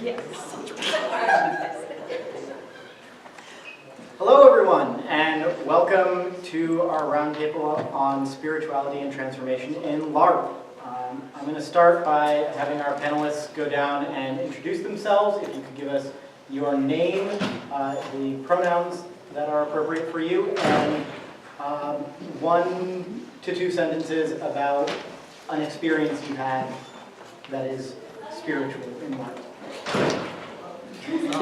Yes. Hello everyone, and welcome to our roundtable on spirituality and transformation in LARP. I'm going to start by having our panelists go down and introduce themselves. If you could give us your name, the pronouns that are appropriate for you, and 1 to 2 sentences about an experience you had that is spiritual in LARP.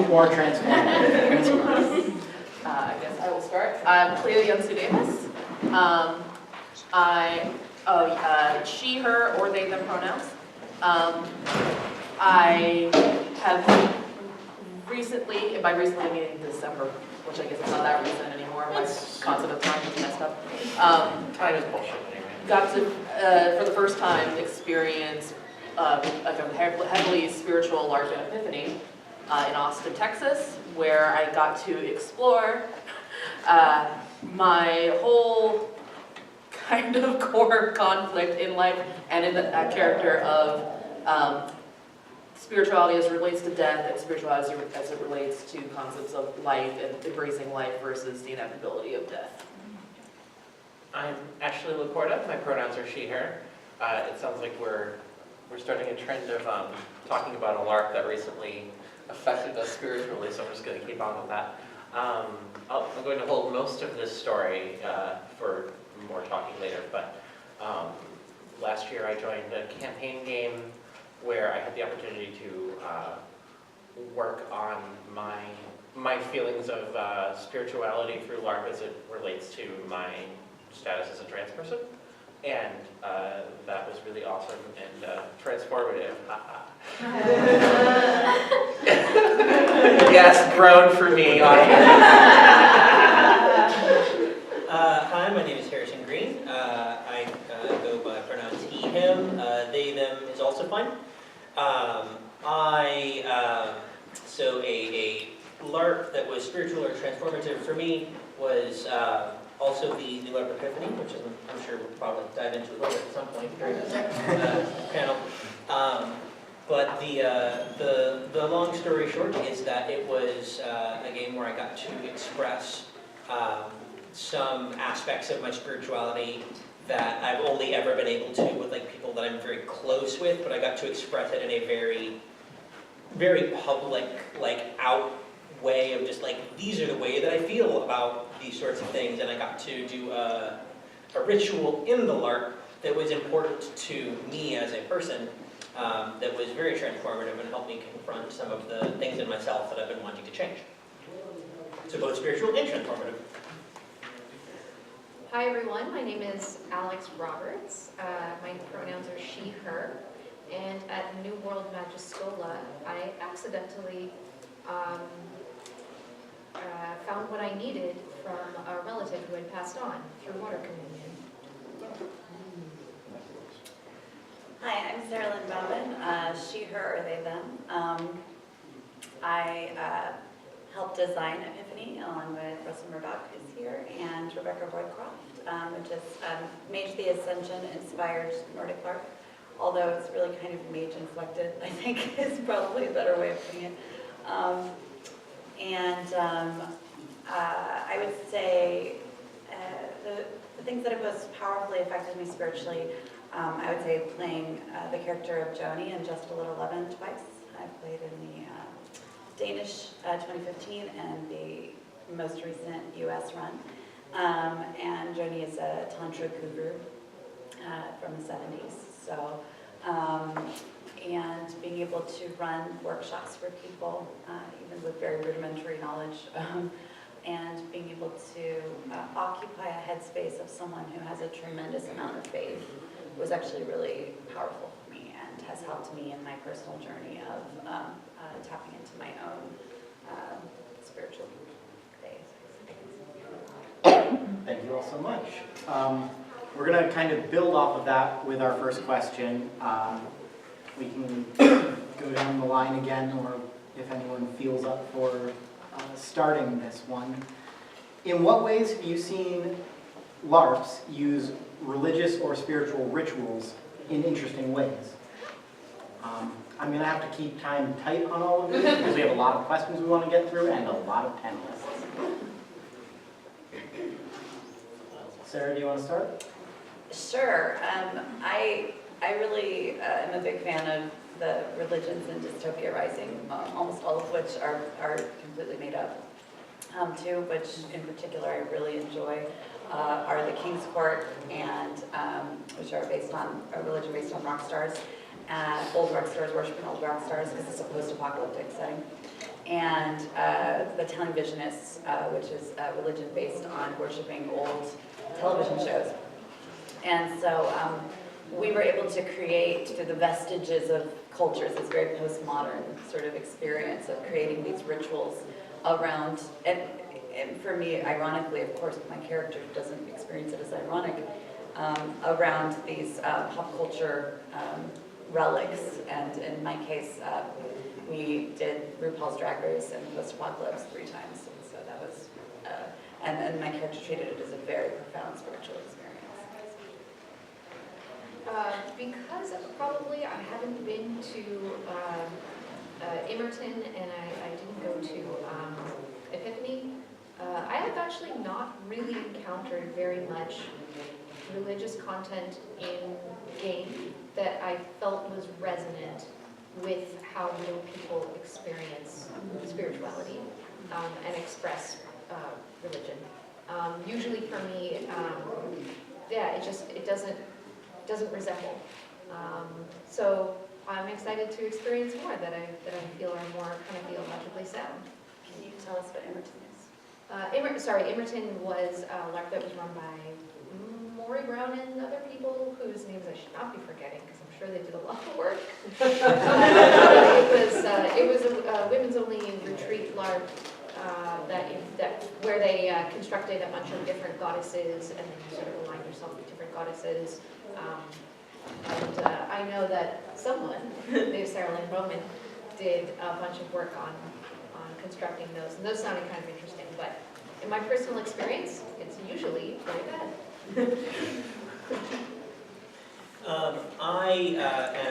Or transformative. I guess I will start. I'm Clio Davis. She, her, or they, them pronouns. I have recently, and by recently I mean December, which I guess is not that recent anymore. My concept of time is messed up. Time is bullshit anyway. Got to, for the first time, experience like a heavily spiritual LARP epiphany in Austin, Texas, where I got to explore my whole kind of core conflict in life and in the character of spirituality as it relates to death and spirituality as it relates to concepts of life and embracing life versus the inevitability of death. I'm Ashleigh. My pronouns are she, her. It sounds like we're starting a trend of talking about a LARP that recently affected us spiritually, so I'm just going to keep on with that. I'm going to hold most of this story for more talking later, but last year I joined a campaign game where I had the opportunity to work on my feelings of spirituality through LARP as it relates to my status as a trans person, and that was really awesome and transformative. Yes, groan for me, audience. Hi, my name is Greene. I go by pronouns he, him. They, them is also fine. So a LARP that was spiritual or transformative for me was also the LARP Epiphany, which I'm sure we'll probably dive into a little bit at some point during this panel. But the long story short is that it was a game where I got to express some aspects of my spirituality that I've only ever been able to with like people that I'm very close with, but I got to express it in a very, very public, like out way of just like, these are the way that I feel about these sorts of things, and I got to do a ritual in the LARP that was important to me as a person, that was very transformative and helped me confront some of the things in myself that I've been wanting to change. So both spiritual and transformative. Hi everyone, my name is Alex Roberts. My pronouns are she, her. And at New World Magiscola, I accidentally found what I needed from a relative who had passed on through water communion. Hi, I'm Lynne Bowman, she, her, or they, them. I helped design Epiphany along with Russell Murdoch, who's here, and Rebecca Roycroft, which is Mage the Ascension inspired Nordic LARP, although it's really kind of mage inflected, I think is probably a better way of putting it. I would say the things that have most powerfully affected me spiritually, I would say playing the character of Joni in Just a Little Leaven twice. I've played in the Danish 2015 and the most recent US run. And Joni is a Tantra guru from the 70s. So, and being able to run workshops for people, even with very rudimentary knowledge, and being able to occupy a headspace of someone who has a tremendous amount of faith was actually really powerful for me and has helped me in my personal journey of tapping into my own spiritual days. Thank you all so much. We're going to kind of build off of that with our first question. We can go down the line again, or if anyone feels up for starting this one. In what ways have you seen LARPs use religious or spiritual rituals in interesting ways? I'm gonna have to keep time tight on all of these because we have a lot of questions we want to get through and a lot of panelists. Sarah, do you want to start? Sure. I really am a big fan of the religions in Dystopia Rising, almost all of which are completely made up. Two, which in particular I really enjoy, are the King's Court, and which are based on a religion based on rock stars, old rock stars, worshiping old rock stars, because it's a post-apocalyptic setting. And the Televisionists, which is a religion based on worshiping old television shows. And so we were able to create, through the vestiges of cultures, this very postmodern sort of experience of creating these rituals around, and for me, ironically, of course, my character doesn't experience it as ironic, around these pop culture relics. And in my case, we did RuPaul's Drag Race and Post-Apocalypse 3 times. And so that was, and my character treated it as a very profound spiritual experience. Because probably I haven't been to Emerton and I didn't go to Epiphany, I have actually not really encountered very much religious content in game that I felt was resonant with how real people experience spirituality and express religion. Usually for me, yeah, it doesn't resemble. So I'm excited to experience more that I feel are more kind of theologically sound. Can you tell us what Emerton is? Emerton was a LARP that was run by Maury Brown and other people whose names I should not be forgetting because I'm sure they did a lot of work. It was a women's only retreat LARP where they constructed a bunch of different goddesses and then you sort of aligned yourself with different goddesses. And I know that someone, named Sarah Lynne Bowman, did a bunch of work on constructing those, and those sounded kind of interesting, but in my personal experience, it's usually very bad. I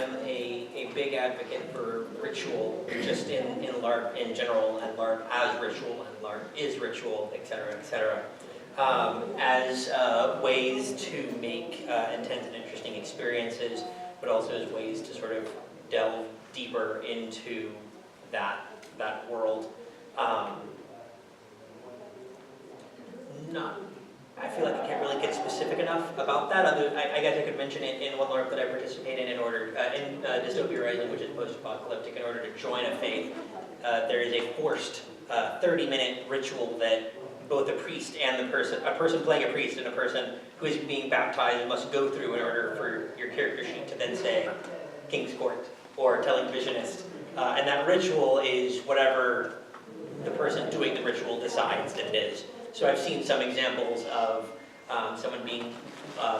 am a big advocate for ritual, just in LARP in general, and LARP as ritual, and LARP is ritual, etc., etc., as ways to make intense and interesting experiences, but also as ways to sort of delve deeper into that world. I feel like I can't really get specific enough about that. I guess I could mention it in one LARP that I participated in Dystopia Rising, which is post-apocalyptic. In order to join a faith, there is a forced 30-minute ritual that both a priest and a person playing a priest and a person who is being baptized must go through in order for your character sheet to then say King's Court or Televisionist. And that ritual is whatever the person doing the ritual decides that it is. So I've seen some examples of someone being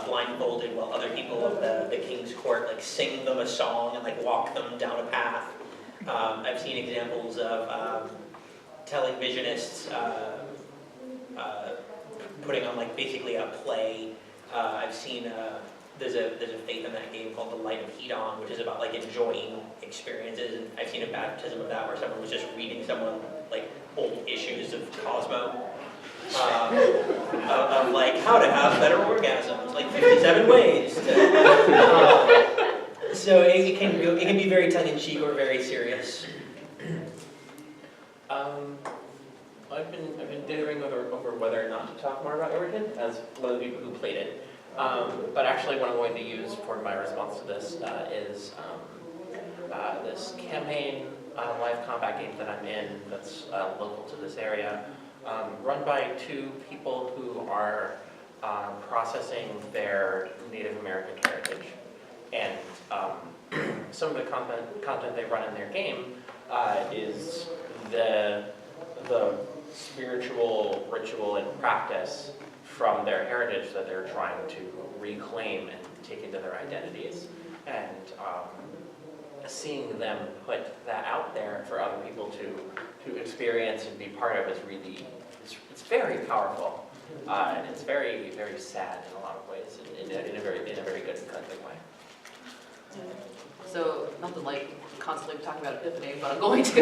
blindfolded while other people of the King's Court like sing them a song and like walk them down a path. I've seen examples of televisionists putting on like basically a play. I've seen there's a faith in that game called the Light of Hedon, which is about like enjoying experiences. And I've seen a baptism of that where someone was just reading someone like old issues of Cosmo. Of like how to have better orgasms, like 57 ways. So it can be very tongue-in-cheek or very serious. I've been dithering over whether or not to talk more about Emerton as one of the people who played it. But actually, what I'm going to use for my response to this is this campaign live combat game that I'm in that's local to this area. Run by two people who are processing their Native American heritage. And some of the content they run in their game is the spiritual ritual and practice from their heritage that they're trying to reclaim and take into their identities. And seeing them put that out there for other people to experience and be part of is really, it's very powerful. And it's very, very sad in a lot of ways, in a very good and cleansing way. So, not to like constantly talking about Epiphany, but I'm going to.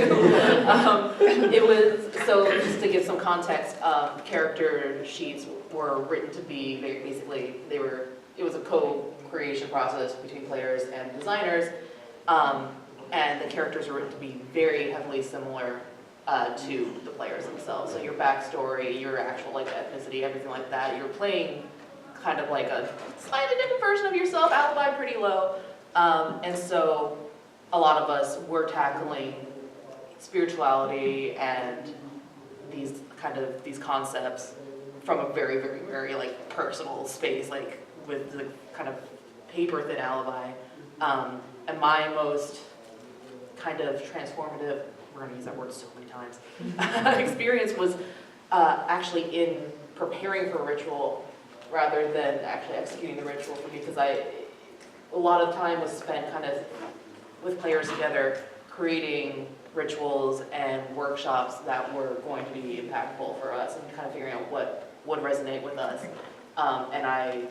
It was, so just to give some context, character sheets were written to be basically, it was a co-creation process between players and designers. And the characters are written to be very heavily similar to the players themselves. So your backstory, your actual like ethnicity, everything like that, you're playing kind of like a slightly different version of yourself, alibi pretty low. And so a lot of us were tackling spirituality and these concepts from a very, very, very like personal space, like with the kind of paper thin alibi. And my most kind of transformative, we're going to use that word so many times, experience was actually in preparing for a ritual rather than actually executing the ritual for me, because a lot of time was spent kind of with players together creating rituals and workshops that were going to be impactful for us and kind of figuring out what would resonate with us. And I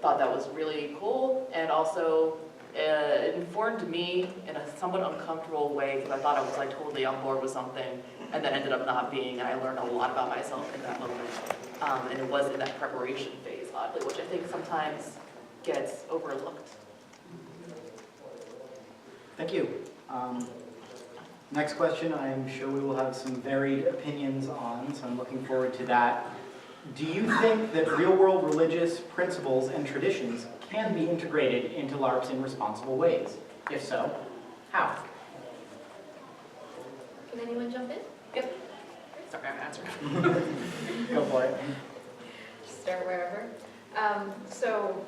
thought that was really cool, and also it informed me in a somewhat uncomfortable way because I thought I was like totally on board with something and then ended up not being, and I learned a lot about myself in that moment. And it was in that preparation phase, oddly, which I think sometimes gets overlooked. Thank you. Next question, I'm sure we will have some varied opinions on, so I'm looking forward to that. Do you think that real-world religious principles and traditions can be integrated into LARPs in responsible ways? If so, how? Can anyone jump in? Yep. Sorry, I'm answering. Go for it. Start wherever. So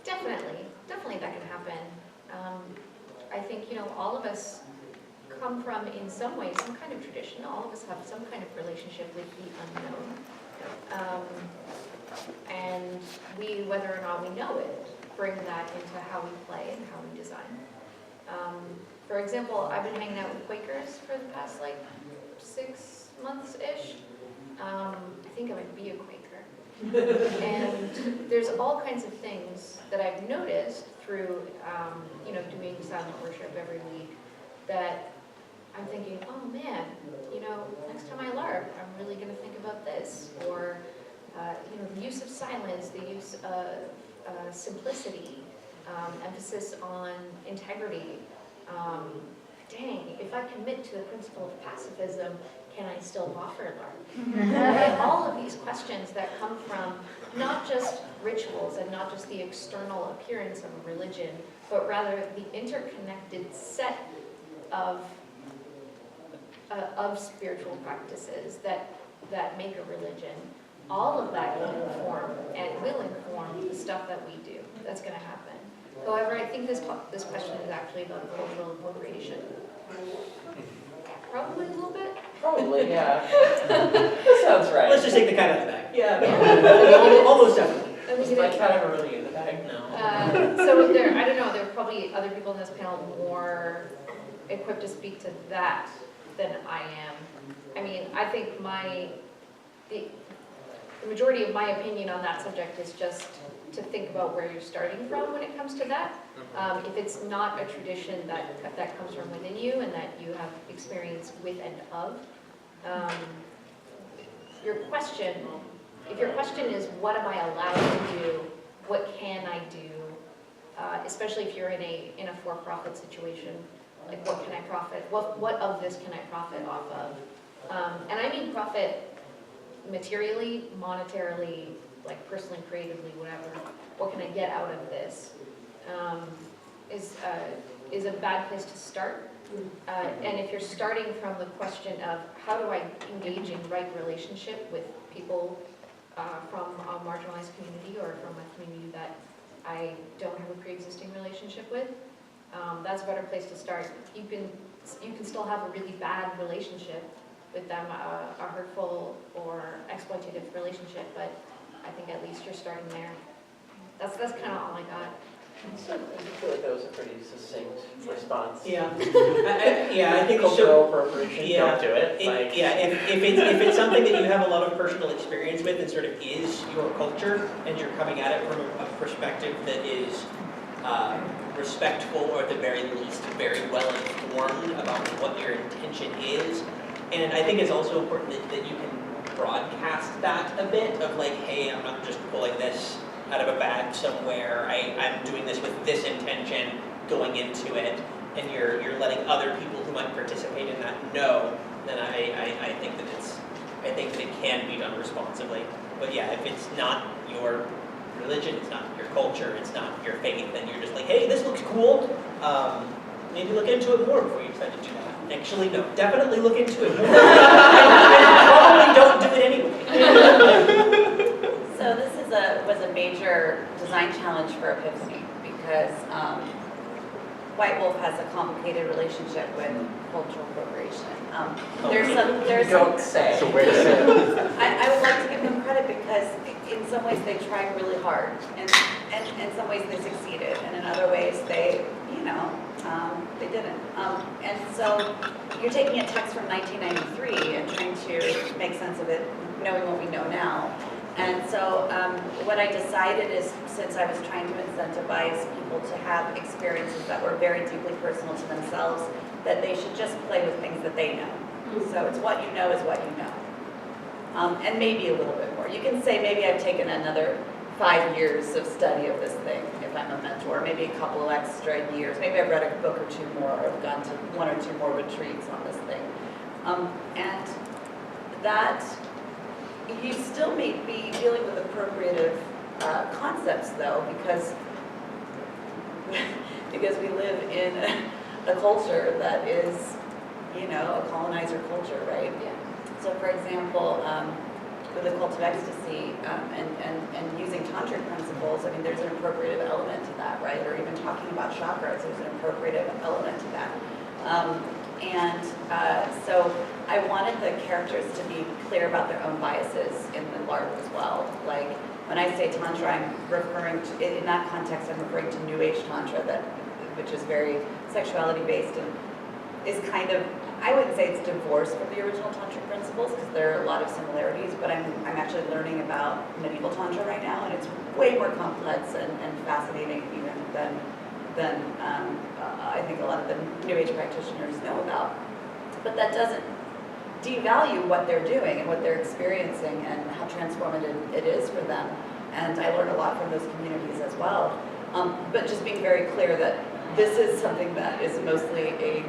definitely that can happen. I think, all of us come from, in some way, some kind of tradition. All of us have some kind of relationship with the unknown. And we, whether or not we know it, bring that into how we play and how we design. For example, I've been hanging out with Quakers for the past 6 months-ish. I think I would be a Quaker. And there's all kinds of things that I've noticed through, doing silent worship every week that I'm thinking, oh man, next time I LARP, I'm really going to think about this. Or, the use of silence, the use of simplicity, emphasis on integrity. Dang, if I commit to the principle of pacifism, can I still offer LARP? And all of these questions that come from not just rituals and not just the external appearance of a religion, but rather the interconnected set of spiritual practices that make a religion. All of that can inform and will inform the stuff that we do. That's going to happen. However, I think this question is actually about cultural appropriation. Probably a little bit. Probably, yeah. That sounds right. Let's just take the cat out of the bag. Yeah, no. Almost definitely. Is my cat ever really in the bag? No. So there are probably other people in this panel more equipped to speak to that than I am. I mean, I think the majority of my opinion on that subject is just to think about where you're starting from when it comes to that. If it's not a tradition that comes from within you and that you have experience with and of, if your question is what am I allowed to do, what can I do, especially if you're in a for-profit situation, like what can I profit, what of this can I profit off of? And I mean profit materially, monetarily, like personally, creatively, whatever. What can I get out of this? Is a bad place to start. And if you're starting from the question of how do I engage in right relationship with people from a marginalized community or from a community that I don't have a pre-existing relationship with, that's a better place to start. You can still have a really bad relationship with them, a hurtful or exploitative relationship, but I think at least you're starting there. That's kind of all I got. So I feel like that was a pretty succinct response. Yeah. I think Cultural appropriation, yeah. don't do it. If it's something that you have a lot of personal experience with and sort of is your culture, and you're coming at it from a perspective that is respectful, or at the very least, very well informed about what your intention is. And I think it's also important that you can broadcast that a bit of like, hey, I'm not just pulling this out of a bag somewhere. I'm doing this with this intention going into it, and you're letting other people who might participate in that know. Then I think that it can be done responsibly. But yeah, if it's not your religion, it's not your culture, it's not your faith, then you're just like, hey, this looks cool. Maybe look into it more before you decide to do that. Actually, no, definitely look into it more. and probably don't do it anyway. So this was a major design challenge for Epiphany because White Wolf has a complicated relationship with cultural appropriation. Don't say. So wait a second. I would like to give them credit because in some ways they tried really hard, and in some ways they succeeded, and in other ways they, they didn't. And so you're taking a text from 1993 and trying to make sense of it, knowing what we know now. And so what I decided is, since I was trying to incentivize people to have experiences that were very deeply personal to themselves, that they should just play with things that they know. So it's what you know is what you know. And maybe a little bit more. You can say maybe I've taken another 5 years of study of this thing, if I'm a mentor, maybe a couple of extra years. Maybe I've read a book or two more, or I've gone to 1 or 2 more retreats on this thing. And that, you still may be dealing with appropriative concepts though, because we live in a culture that is, a colonizer culture, right? Yeah. So for example, with the cult of ecstasy and using tantric principles, I mean, there's an appropriative element to that, right? Or even talking about chakras, there's an appropriative element to that. So I wanted the characters to be clear about their own biases in the LARP as well. Like, when I say Tantra, I'm referring to, in that context, I'm referring to New Age Tantra, which is very sexuality-based and is kind of, I wouldn't say it's divorced from the original Tantric principles, because there are a lot of similarities, but I'm actually learning about medieval Tantra right now, and it's way more complex and fascinating even than I think a lot of the New Age practitioners know about. But that doesn't devalue what they're doing and what they're experiencing and how transformative it is for them. And I learned a lot from those communities as well. But just being very clear that this is something that is mostly a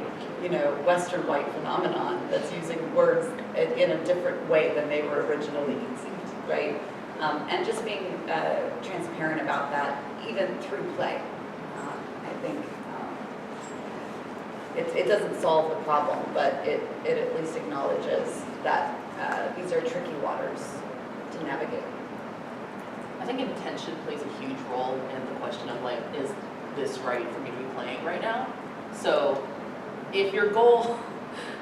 Western white phenomenon that's using words in a different way than they were originally conceived, right? And just being transparent about that, even through play. I think it doesn't solve the problem, but it at least acknowledges that these are tricky waters to navigate. I think intention plays a huge role in the question of like, is this right for me to be playing right now? So if your goal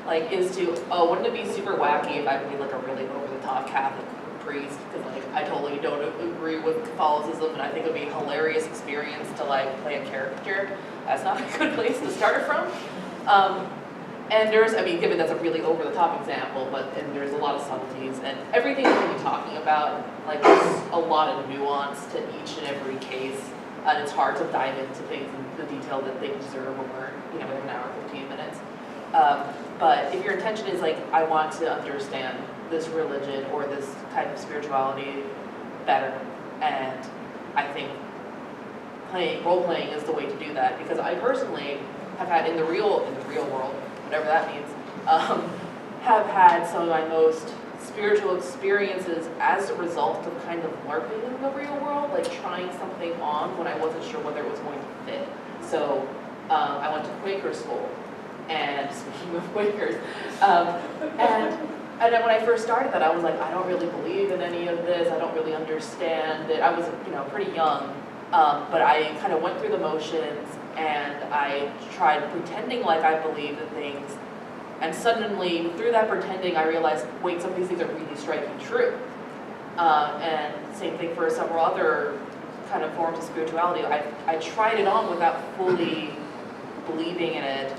like is to, wouldn't it be super wacky if I could be like a really over-the-top Catholic priest? Because like I totally don't agree with Catholicism, and I think it would be a hilarious experience to like play a character. That's not a good place to start from. And there's, given that's a really over-the-top example, and there's a lot of subtleties, and everything we're going to be talking about, like there's a lot of nuance to each and every case, and it's hard to dive into things in the detail that they deserve when we're, in an hour, 15 minutes. But if your intention is like, I want to understand this religion or this type of spirituality better, and I think role-playing is the way to do that, because I personally have had in the real world, whatever that means, have had some of my most spiritual experiences as a result of kind of LARPing in the real world, like trying something on when I wasn't sure whether it was going to fit. So I went to Quaker school, and speaking of Quakers, and then when I first started that, I was like, I don't really believe in any of this, I don't really understand it. I was, pretty young, but I kind of went through the motions, and I tried pretending like I believed in things, and suddenly, through that pretending, I realized, wait, some of these things are really striking true. And same thing for several other kind of forms of spirituality. I tried it on without fully believing in it,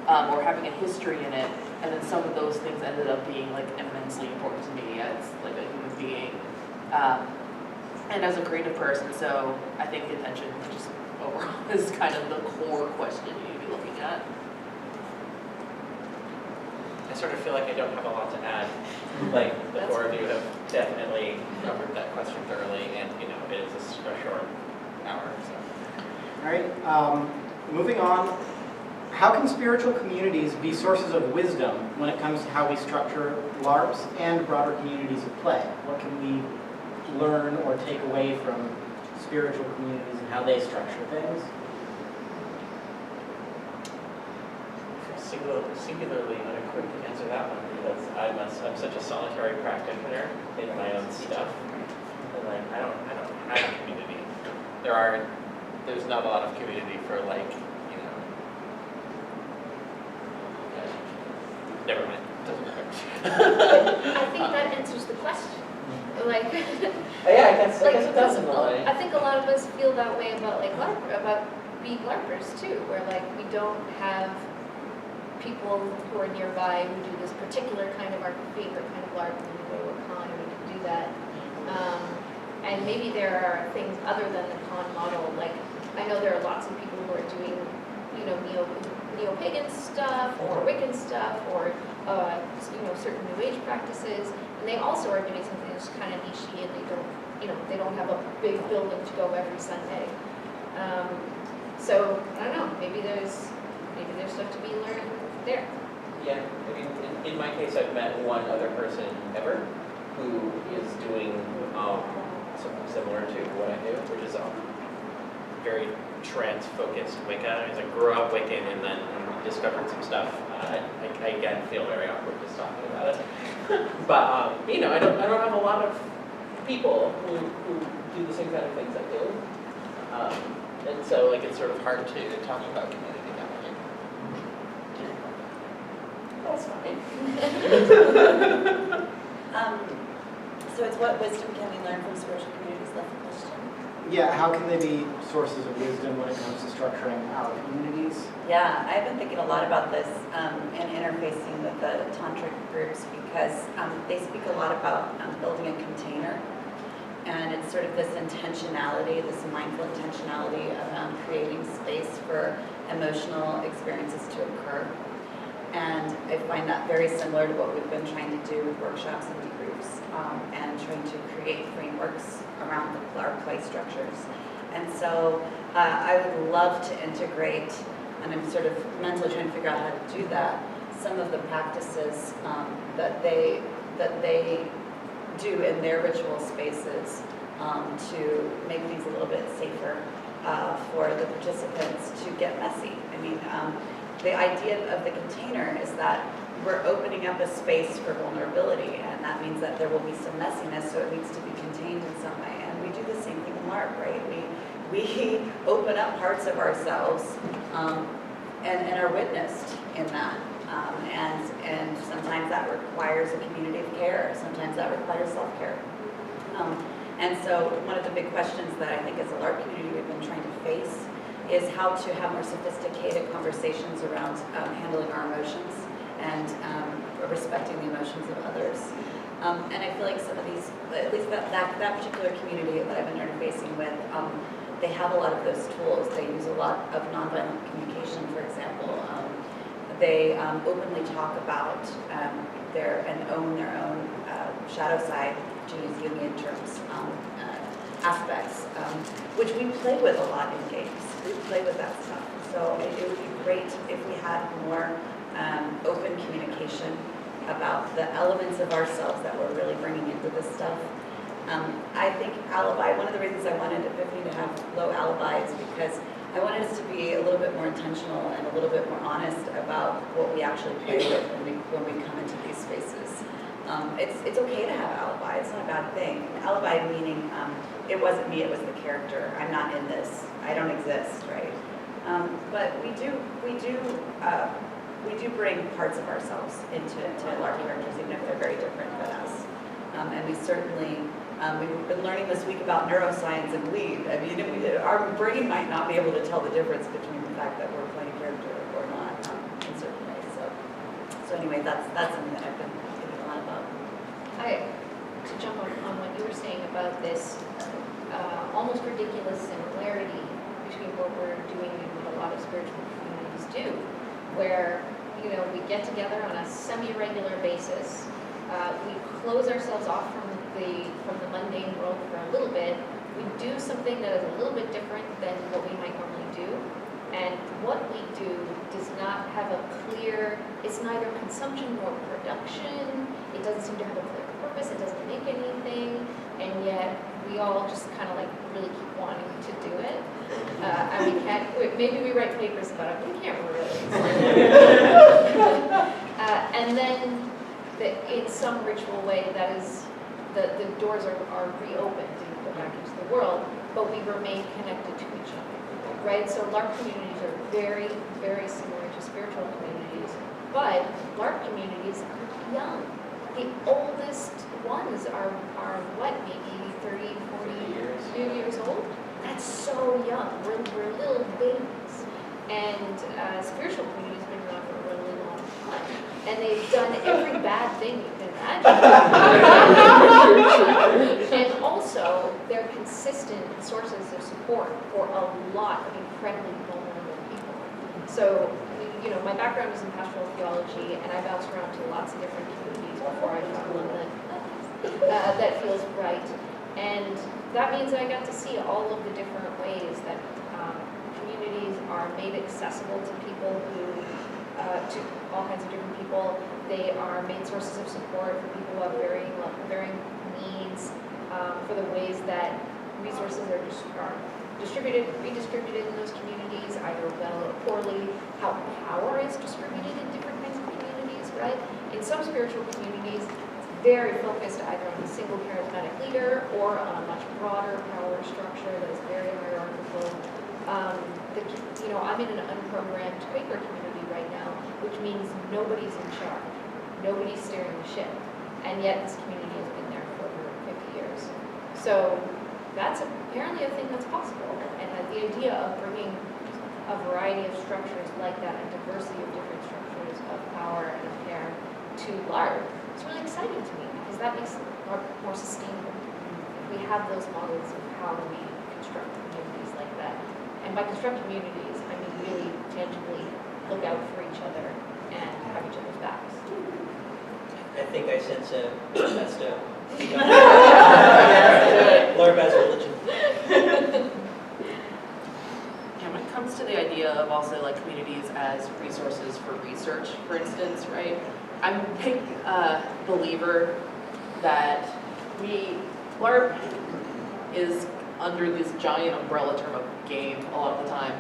or having a history in it, and then some of those things ended up being like immensely important to me as like a human being, and as a creative person. So I think intention just overall is kind of the core question you need to be looking at. I sort of feel like I don't have a lot to add. Like, the four of you have definitely covered that question thoroughly, and, you know, it is a short hour, so. All right, moving on. How can spiritual communities be sources of wisdom when it comes to how we structure LARPs and broader communities of play? What can we learn or take away from spiritual communities and how they structure things? Singularly unequipped to answer that one because I'm such a solitary practitioner in my own stuff. And like I don't have community. There's not a lot of community for like, you know. Never mind. Doesn't matter. I think that answers the question. Like, Yeah, I guess like, it does in a way. I think a lot of us feel that way about like about being LARPers too, where like we don't have people who are nearby who do this particular kind of our favorite kind of LARP, and we go to a con and we can do that. And maybe there are things other than the con model, like I know there are lots of people who are doing, you know, neo-pagan stuff or Wiccan stuff or you know, certain New Age practices, and they also are doing something that's kind of niche and they don't have a big building to go every Sunday. So I don't know, maybe there's stuff to be learned there. Yeah, I mean, in my case, I've met one other person ever who is doing something similar to what I do, which is very trans-focused Wicca. I grew up Wiccan and then discovered some stuff. I again feel very awkward just talking about it. But you know, I don't have a lot of people who do the same kind of things I do, and so like it's sort of hard to talk about community that way. That's fine. So it's what wisdom can we learn from spiritual communities, left the question. Yeah, how can they be sources of wisdom when it comes to structuring our communities? Yeah, I've been thinking a lot about this and interfacing with the tantric groups because they speak a lot about building a container. And it's sort of this intentionality, this mindful intentionality around creating space for emotional experiences to occur. And I find that very similar to what we've been trying to do with workshops and debriefs and trying to create frameworks around our play structures. And so I would love to integrate, and I'm sort of mentally trying to figure out how to do that, some of the practices that they do in their ritual spaces to make things a little bit safer for the participants to get messy. I mean, the idea of the container is that we're opening up a space for vulnerability, and that means that there will be some messiness, so it needs to be contained in some way. And we do the same thing in LARP, right? We open up parts of ourselves and are witnessed in that. And sometimes that requires a community of care. Sometimes that requires self-care. And so one of the big questions that I think as a LARP community we've been trying to face is how to have more sophisticated conversations around handling our emotions and respecting the emotions of others. And I feel like some of these, at least that particular community that I've been interfacing with, they have a lot of those tools. They use a lot of nonviolent communication, for example. They openly talk about and own their own shadow side, to use Jungian terms, aspects, which we play with a lot in games. We play with that stuff. So it would be great if we had more open communication about the elements of ourselves that we're really bringing into this stuff. I think alibi, one of the reasons I wanted Epiphany to have low alibi is because I wanted us to be a little bit more intentional and a little bit more honest about what we actually play with when we come into these spaces. It's okay to have alibi. It's not a bad thing. Alibi meaning it wasn't me, it was the character. I'm not in this. I don't exist, right? But we do bring parts of ourselves into LARP characters, even if they're very different than us. And we certainly, we've been learning this week about neuroscience and bleed. I mean, our brain might not be able to tell the difference between the fact that we're playing a character or not in certain ways. So anyway, that's something that I've been thinking a lot about. To jump on what you were saying about this almost ridiculous similarity between what we're doing and what a lot of spiritual communities do, where, you know, we get together on a semi-regular basis, we close ourselves off from the mundane world for a little bit, we do something that is a little bit different than what we might normally do, and what we do does not have a clear, it's neither consumption nor production, it doesn't seem to have a clear purpose, it doesn't make anything, and yet we all just kind of like really keep wanting to do it. And we can't, maybe we write papers about it, but we can't really. And then in some ritual way, that is, the doors are reopened and go back into the world, but we remain connected to each other, right? So LARP communities are very, very similar to spiritual communities, but LARP communities are young. The oldest ones are what, maybe 30, 40 years old? That's so young. We're little babies. And spiritual communities have been around for a really long time. And they've done every bad thing you can imagine. And also, they're consistent sources of support for a lot of incredibly vulnerable people. So, you know, my background is in pastoral theology, and I bounced around to lots of different communities before I found one that feels right. And that means I got to see all of the different ways that communities are made accessible to people who, to all kinds of different people. They are made sources of support for people who have varying needs, for the ways that resources are distributed, redistributed in those communities, either well or poorly, how power is distributed in different kinds of communities, right? In some spiritual communities, very focused either on a single charismatic leader or on a much broader power structure that is very hierarchical. You know, I'm in an unprogrammed Quaker community right now, which means nobody's in charge. Nobody's steering the ship. And yet this community has been there for over 50 years. So that's apparently a thing that's possible. And the idea of bringing a variety of structures like that, a diversity of different structures of power and of care to LARP, it's really exciting to me because that makes LARP more sustainable. We have those models of how we construct communities like that. And by construct communities, I mean really tangibly look out for each other and have each other's backs. I think I sense that's the LARP as religion. Yeah, when it comes to the idea of also like communities as resources for research, for instance, right? I'm a big believer that LARP is under this giant umbrella term of game a lot of the time,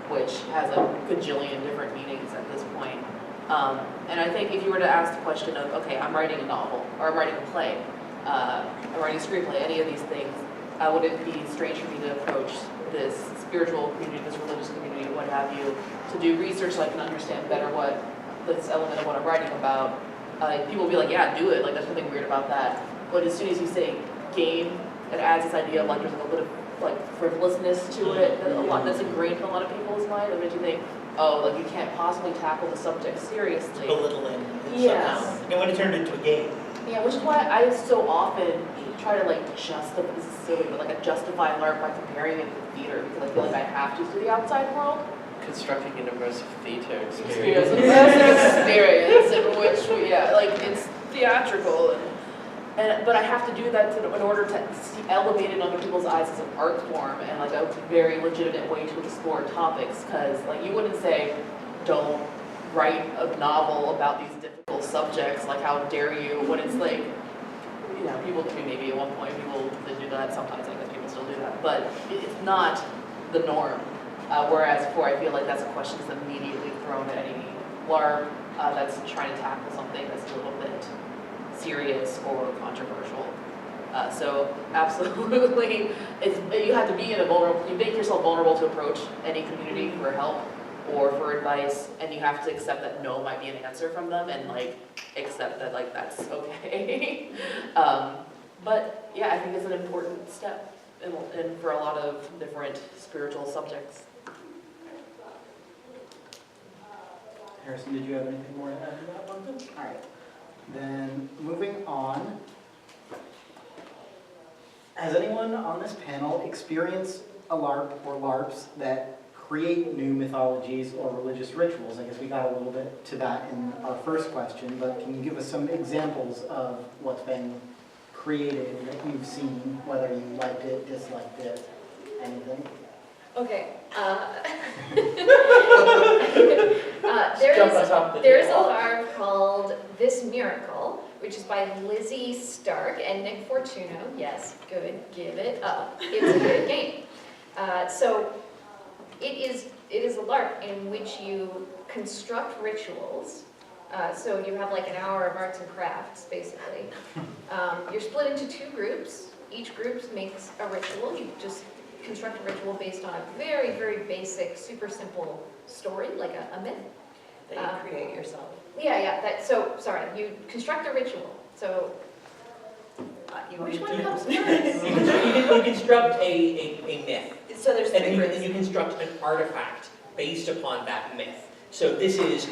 which has a gajillion different meanings at this point. And I think if you were to ask the question of, okay, I'm writing a novel, or I'm writing a play, I'm writing a screenplay, any of these things, would it be strange for me to approach this spiritual community, this religious community, what have you, to do research so I can understand better what this element of what I'm writing about? People will be like, yeah, do it, like there's nothing weird about that. But as soon as you say game, it adds this idea of like there's a little bit of like frivolousness to it, that's ingrained in a lot of people's mind, that makes you think, oh, like you can't possibly tackle the subject seriously. Belittling Yes. somehow. You don't want to turn it into a game. Yeah, which is why I so often try to like justify, this is silly, but like I justify LARP by comparing it to theater because I feel like I have to the outside world. Constructing an immersive theater Experience, experience. immersive experience in which we, yeah, like it's theatrical but I have to do that in order to see elevated under people's eyes as an art form and like a very legitimate way to explore topics. Because like you wouldn't say, don't write a novel about these difficult subjects. Like how dare you? When it's like, you know, people do maybe at one point people did do that. Sometimes I guess people still do that, but it's not the norm. Whereas before, I feel like that's a question that's immediately thrown at any LARP that's trying to tackle something that's a little bit serious or controversial. So absolutely, you have to be in a vulnerable, you make yourself vulnerable to approach any community for help or for advice, and you have to accept that no might be an answer from them and like accept that like that's okay. But yeah, I think it's an important step in for a lot of different spiritual subjects. Harrison, did you have anything more to add to that one? All right. Then moving on. Has anyone on this panel experienced a LARP or LARPs that create new mythologies or religious rituals? I guess we got a little bit to that in our first question, but can you give us some examples of what's been created that you've seen, whether you liked it, disliked it, anything? Okay. Jump on top of the There's a table. LARP called This Miracle, which is by Lizzie Stark and Nick Fortuno. Yes, good, give it up. It's a good game. So it is a LARP in which you construct rituals. So you have like an hour of arts and crafts, basically. You're split into two groups. Each group makes a ritual. You just construct a ritual based on a very, very basic, super simple story, like a myth. That you create yourself. Yeah. Sorry, you construct a ritual. So, which one comes first? You construct a myth, So there's and three then groups. you construct an artifact based upon that myth. So this is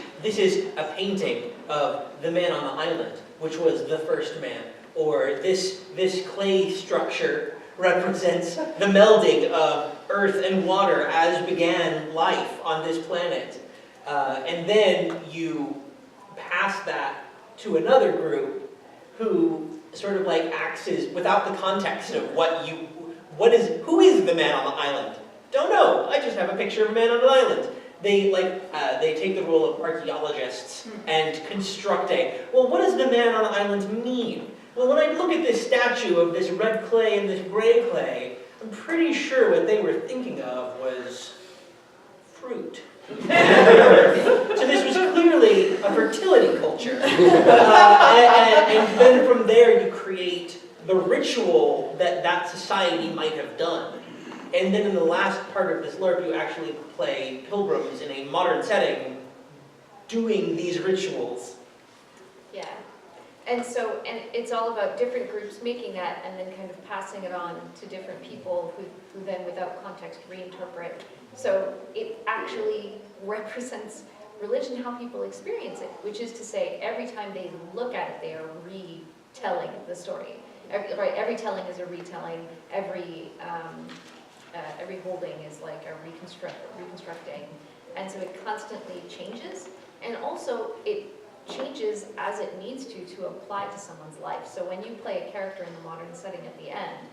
a painting of the man on the island, which was the first man, or this clay structure represents the melding of earth and water as began life on this planet. And then you pass that to another group who sort of like acts as, without the context of who is the man on the island? Don't know, I just have a picture of a man on an island. They take the role of archaeologists and construct well, what does the man on the island mean? Well, when I look at this statue of this red clay and this gray clay, I'm pretty sure what they were thinking of was fruit. So this was clearly a fertility culture. And then from there you create the ritual that society might have done. And then in the last part of this LARP, you actually play pilgrims in a modern setting doing these rituals. Yeah. And it's all about different groups making that and then kind of passing it on to different people who then, without context, reinterpret. So it actually represents religion, how people experience it, which is to say, every time they look at it, they are retelling the story. Every telling is a retelling. Every holding is like a reconstructing. And so it constantly changes. And also, it changes as it needs to apply to someone's life. So when you play a character in the modern setting at the end,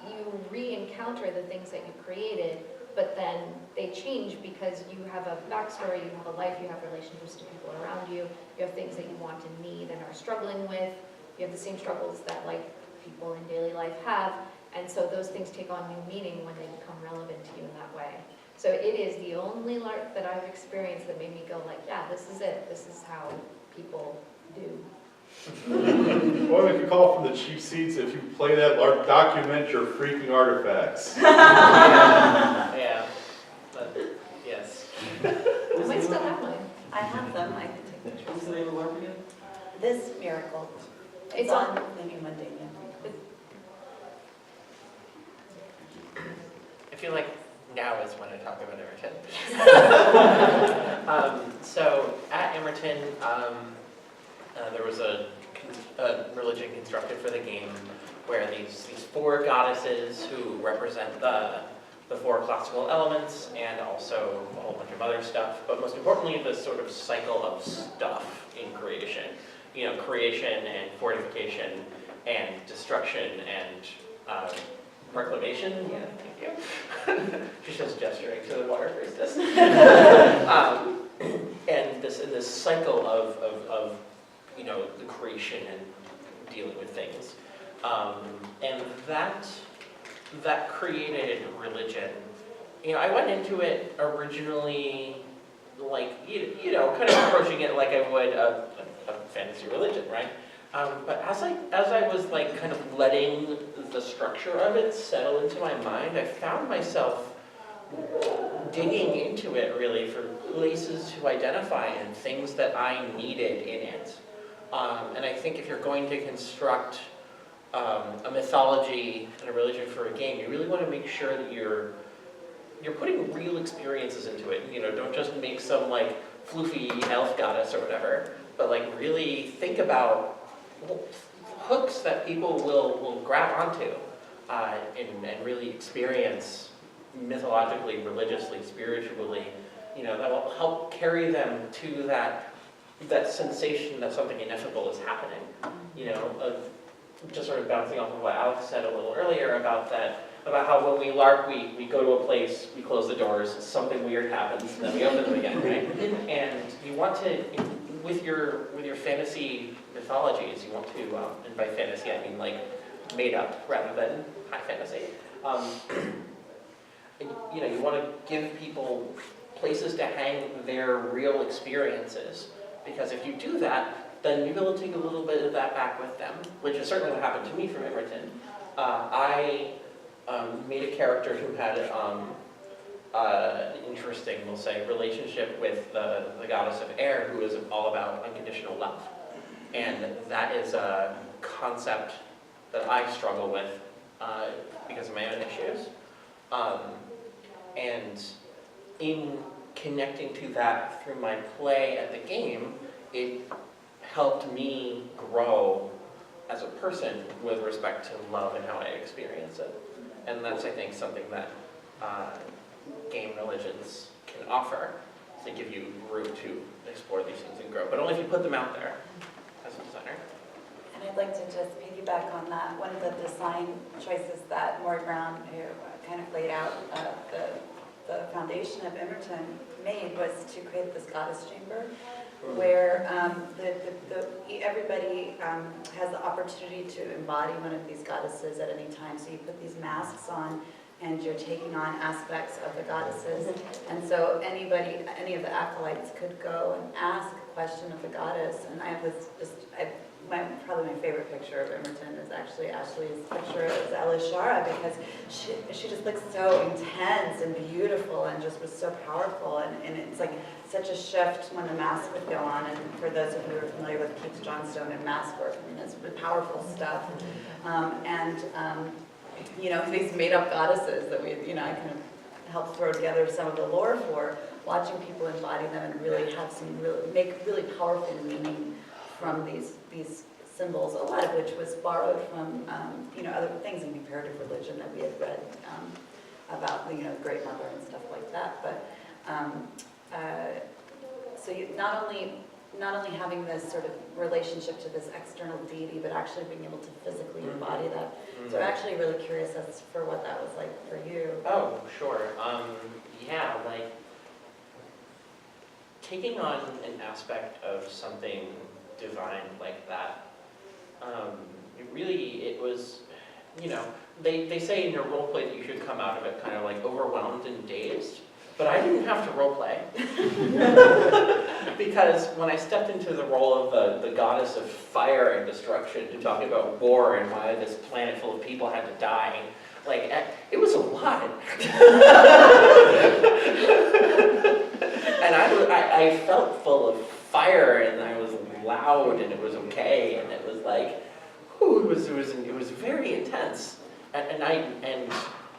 you re-encounter the things that you created, but then they change because you have a backstory, you have a life, you have relationships to people around you, you have things that you want and need and are struggling with, you have the same struggles that like people in daily life have, and so those things take on new meaning when they become relevant to you in that way. So it is the only LARP that I've experienced that made me go like, yeah, this is it, this is how people do. Well, we could call from the cheap seats, if you play that LARP, document your freaking artifacts. Yeah. But, yes. I might still have mine. I have them, I can take pictures. What's the name of the LARP again? This Miracle. It's on maybe Monday, yeah. I feel like now is when I talk about Emerton. So at Emerton, there was a religion constructed for the game where these four goddesses who represent the four classical elements and also a whole bunch of other stuff, but most importantly the sort of cycle of stuff in creation. You know, creation and fortification and destruction and reclamation. Yeah, thank you. She's just gesturing to the water priestess. And this cycle of you know, the creation and dealing with things. And that created religion. You know, I went into it originally like, you know, kind of approaching it like I would a fantasy religion, right? But as I was like kind of letting the structure of it settle into my mind, I found myself digging into it really for places to identify and things that I needed in it. And I think if you're going to construct a mythology and a religion for a game, you really want to make sure that you're putting real experiences into it. You know, don't just make some like floofy elf goddess or whatever, but like really think about hooks that people will grab onto and really experience mythologically, religiously, spiritually, that will help carry them to that sensation that something ineffable is happening. Just sort of bouncing off of what Alex said a little earlier about how when we LARP, we go to a place, we close the doors, something weird happens, and then we open them again, right? And you want to, with your fantasy mythologies, you want to, and by fantasy I mean like made up rather than high fantasy. You want to give people places to hang their real experiences, because if you do that, then you're able to take a little bit of that back with them, which is certainly what happened to me from Emerton. I made a character who had an interesting, we'll say, relationship with the goddess of air, who is all about unconditional love. And that is a concept that I struggle with because of my own issues. And in connecting to that through my play at the game, it helped me grow as a person with respect to love and how I experience it. And that's, I think, something that game religions can offer, to give you room to explore these things and grow, but only if you put them out there as a designer. And I'd like to just piggyback on that. One of the design choices that Maury Brown, who kind of laid out the foundation of Emerton, made was to create this goddess chamber, where everybody has the opportunity to embody one of these goddesses at any time. So you put these masks on, and you're taking on aspects of the goddesses. And so any of the acolytes could go and ask a question of the goddess. And I have probably my favorite picture of Emerton is actually Ashleigh's picture as Ashleigh, because she just looks so intense and beautiful and just was so powerful. And it's like such a shift when the mask would go on. And for those of you who are familiar with Keith Johnstone and mask work, I mean, it's powerful stuff. These made-up goddesses that I kind of helped throw together some of the lore for, watching people embody them and really have make really powerful meaning from these symbols, a lot of which was borrowed from other things in comparative religion that we had read about the Great Mother and stuff like that. But so you not only having this sort of relationship to this external deity, but actually being able to physically embody that. So I'm actually really curious as for what that was like for you. Oh, sure. Yeah, like taking on an aspect of something divine like that, it was, they say in your role play that you should come out of it kind of like overwhelmed and dazed, but I didn't have to role play. Because when I stepped into the role of the goddess of fire and destruction to talk about war and why this planet full of people had to die, like, it was a lot. And I felt full of fire, and I was loud, and it was okay, and it was like, whew, it was very intense. And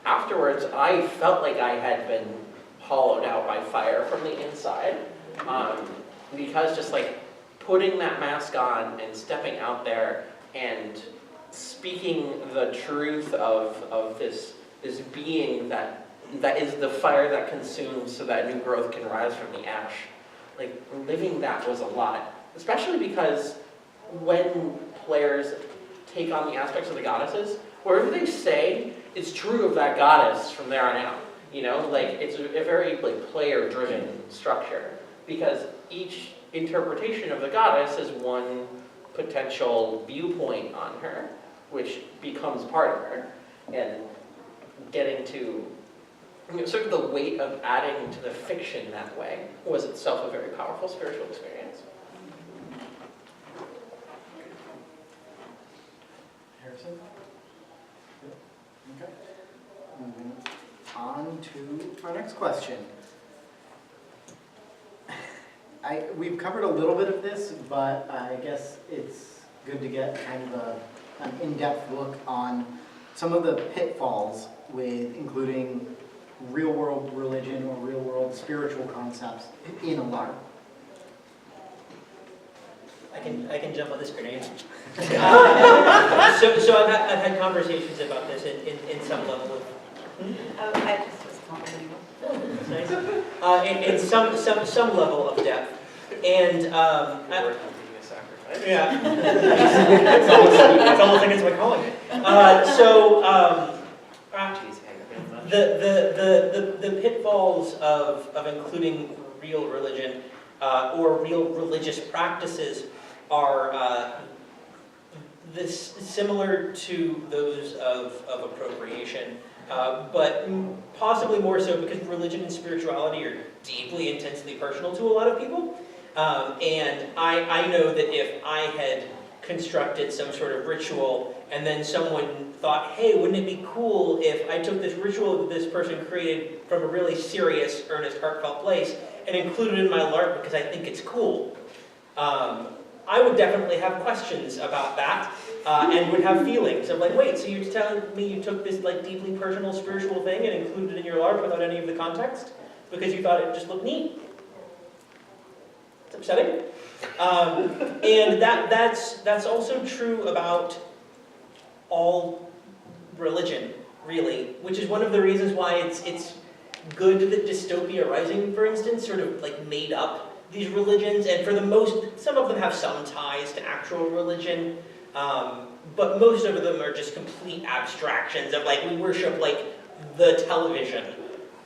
afterwards, I felt like I had been hollowed out by fire from the inside, because just like putting that mask on and stepping out there and speaking the truth of this being that is the fire that consumes so that new growth can rise from the ash. Like, living that was a lot, especially because when players take on the aspects of the goddesses, whatever they say is true of that goddess from there on out. Like, it's a very player-driven structure, because each interpretation of the goddess is one potential viewpoint on her, which becomes part of her, and getting to sort of the weight of adding to the fiction that way was itself a very powerful spiritual experience. Harrison? Okay. Moving on to our next question. We've covered a little bit of this, but I guess it's good to get kind of an in-depth look on some of the pitfalls with including real-world religion or real-world spiritual concepts in a LARP. I can jump on this grenade. So I've had conversations about this in some level of. I just was Nice. In some level of depth. And Worth being a sacrifice. yeah, it's almost like it's my calling. Jeez, hey, The pitfalls of including real religion or real religious practices are similar to those of appropriation, but possibly more so because religion and spirituality are deeply, intensely personal to a lot of people. And I know that if I had constructed some sort of ritual and then someone thought, hey, wouldn't it be cool if I took this ritual that this person created from a really serious, earnest, heartfelt place and included it in my LARP because I think it's cool. I would definitely have questions about that and would have feelings of like, wait, so you're telling me you took this like deeply personal spiritual thing and included it in your LARP without any of the context because you thought it just looked neat? It's upsetting. And that's also true about all religion, really, which is one of the reasons why it's good that Dystopia Rising, for instance, sort of like made up these religions, and for the most, some of them have some ties to actual religion, but most of them are just complete abstractions of like, we worship like the television,